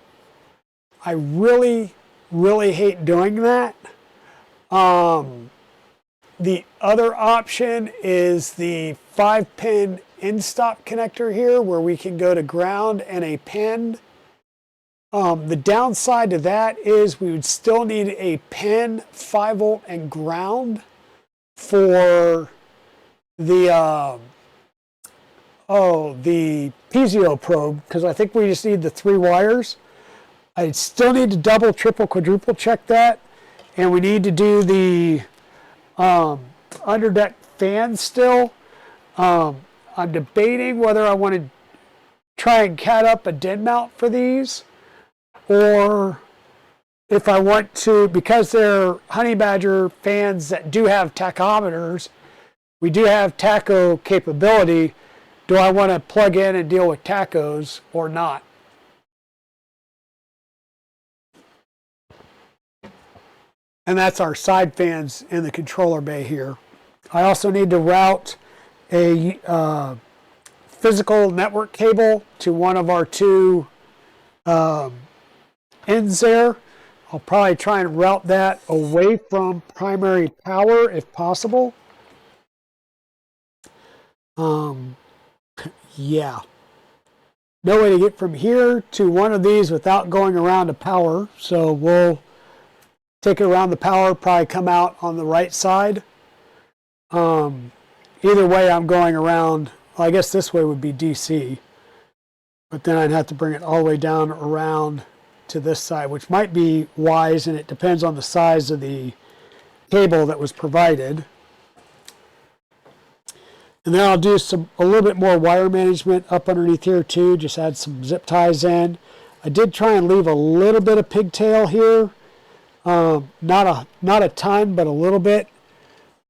I really, really hate doing that. the other option is the 5-pin in-stop connector here, where we can go to ground and a pin. The downside to that is we would still need a pin, 5-volt, and ground for the the piezo probe, because I think we just need the 3 wires. I still need to double, triple, quadruple check that, and we need to do the underdeck fan still. I'm debating whether I want to try and cat up a den mount for these, or if I want to, because they're Honey Badger fans that do have tachometers, we do have tacho capability. Do I want to plug in and deal with tachos or not? And that's our side fans in the controller bay here. I also need to route a physical network cable to one of our 2 ends there. I'll probably try and route that away from primary power if possible. Yeah. No way to get from here to one of these without going around to power. So we'll take it around the power, probably come out on the right side. Either way, I'm going around. Well, I guess this way would be DC. But then I'd have to bring it all the way down around to this side, which might be wise, and it depends on the size of the cable that was provided. And then I'll do a little bit more wire management up underneath here too, just add some zip ties in. I did try and leave a little bit of pigtail here. Not a ton, but a little bit.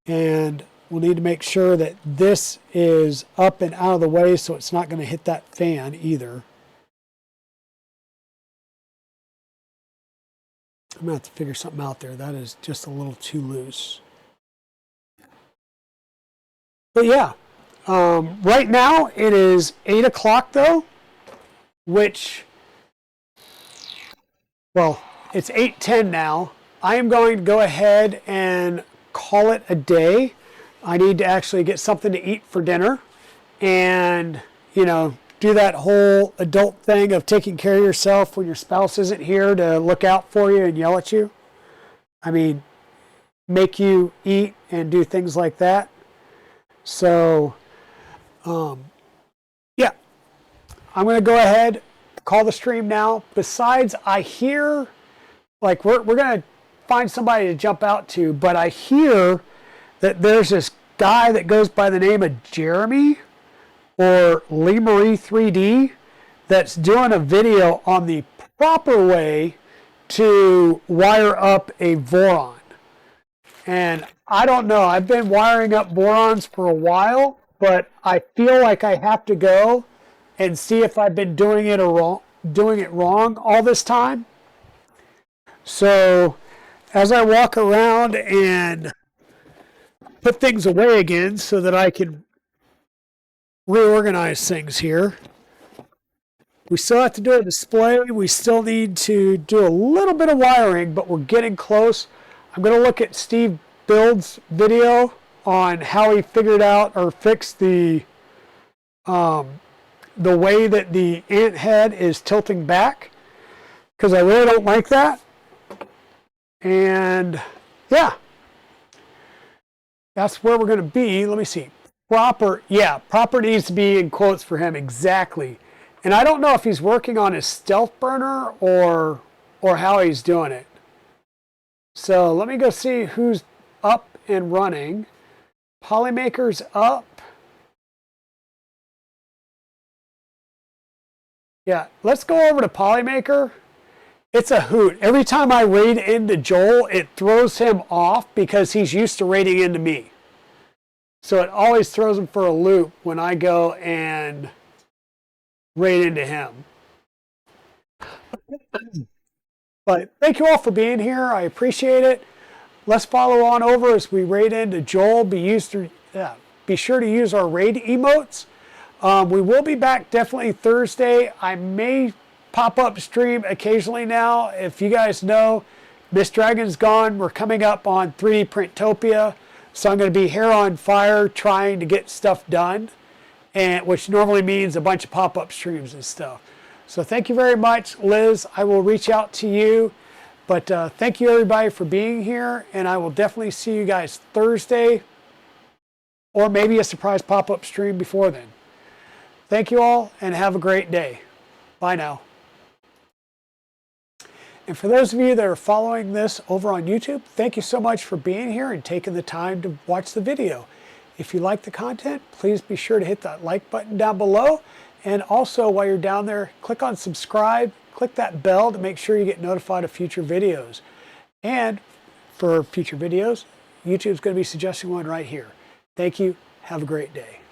And we'll need to make sure that this is up and out of the way so it's not going to hit that fan either. I'm going to have to figure something out there. That is just a little too loose. But yeah, right now it is 8 o'clock though, which, well, it's 8:10 now. I am going to go ahead and call it a day. I need to actually get something to eat for dinner and, you know, do that whole adult thing of taking care of yourself when your spouse isn't here to look out for you and yell at you. I mean, make you eat and do things like that. So, yeah, I'm going to go ahead, call the stream now. Besides, I hear, like, we're going to find somebody to jump out to, but I hear that there's this guy that goes by the name of Jeremy or Lee Marie 3D that's doing a video on the proper way to wire up a Voron. And I don't know, I've been wiring up Vorons for a while, but I feel like I have to go and see if I've been doing it wrong all this time. So as I walk around and put things away again so that I can reorganize things here, we still have to do a display. We still need to do a little bit of wiring, but we're getting close. I'm going to look at Steve Build's video on how he figured out or fixed the way that the ant head is tilting back, because I really don't like that. And yeah, that's where we're going to be. Let me see. Proper, yeah, proper needs to be in quotes for him, exactly. And I don't know if he's working on his stealth burner or how he's doing it. So let me go see who's up and running. Polymaker's up. Yeah, let's go over to Polymaker. It's a hoot. Every time I raid into Joel, it throws him off because he's used to raiding into me. So it always throws him for a loop when I go and raid into him. But thank you all for being here. I appreciate it. Let's follow on over as we raid into Joel. Be sure to use our raid emotes. We will be back definitely Thursday. I may pop up stream occasionally now. If you guys know, Miss Dragon's gone. We're coming up on 3D Printopia. So I'm going to be hair on fire trying to get stuff done, and which normally means a bunch of pop-up streams and stuff. So thank you very much, Liz. I will reach out to you. But thank you, everybody, for being here. And I will definitely see you guys Thursday, or maybe a surprise pop-up stream before then. Thank you all, and have a great day. Bye now. And for those of you that are following this over on YouTube, thank you so much for being here and taking the time to watch the video. If you like the content, please be sure to hit that like button down below. And also, while you're down there, click on subscribe, click that bell to make sure you get notified of future videos. And for future videos, YouTube's going to be suggesting one right here. Thank you. Have a great day.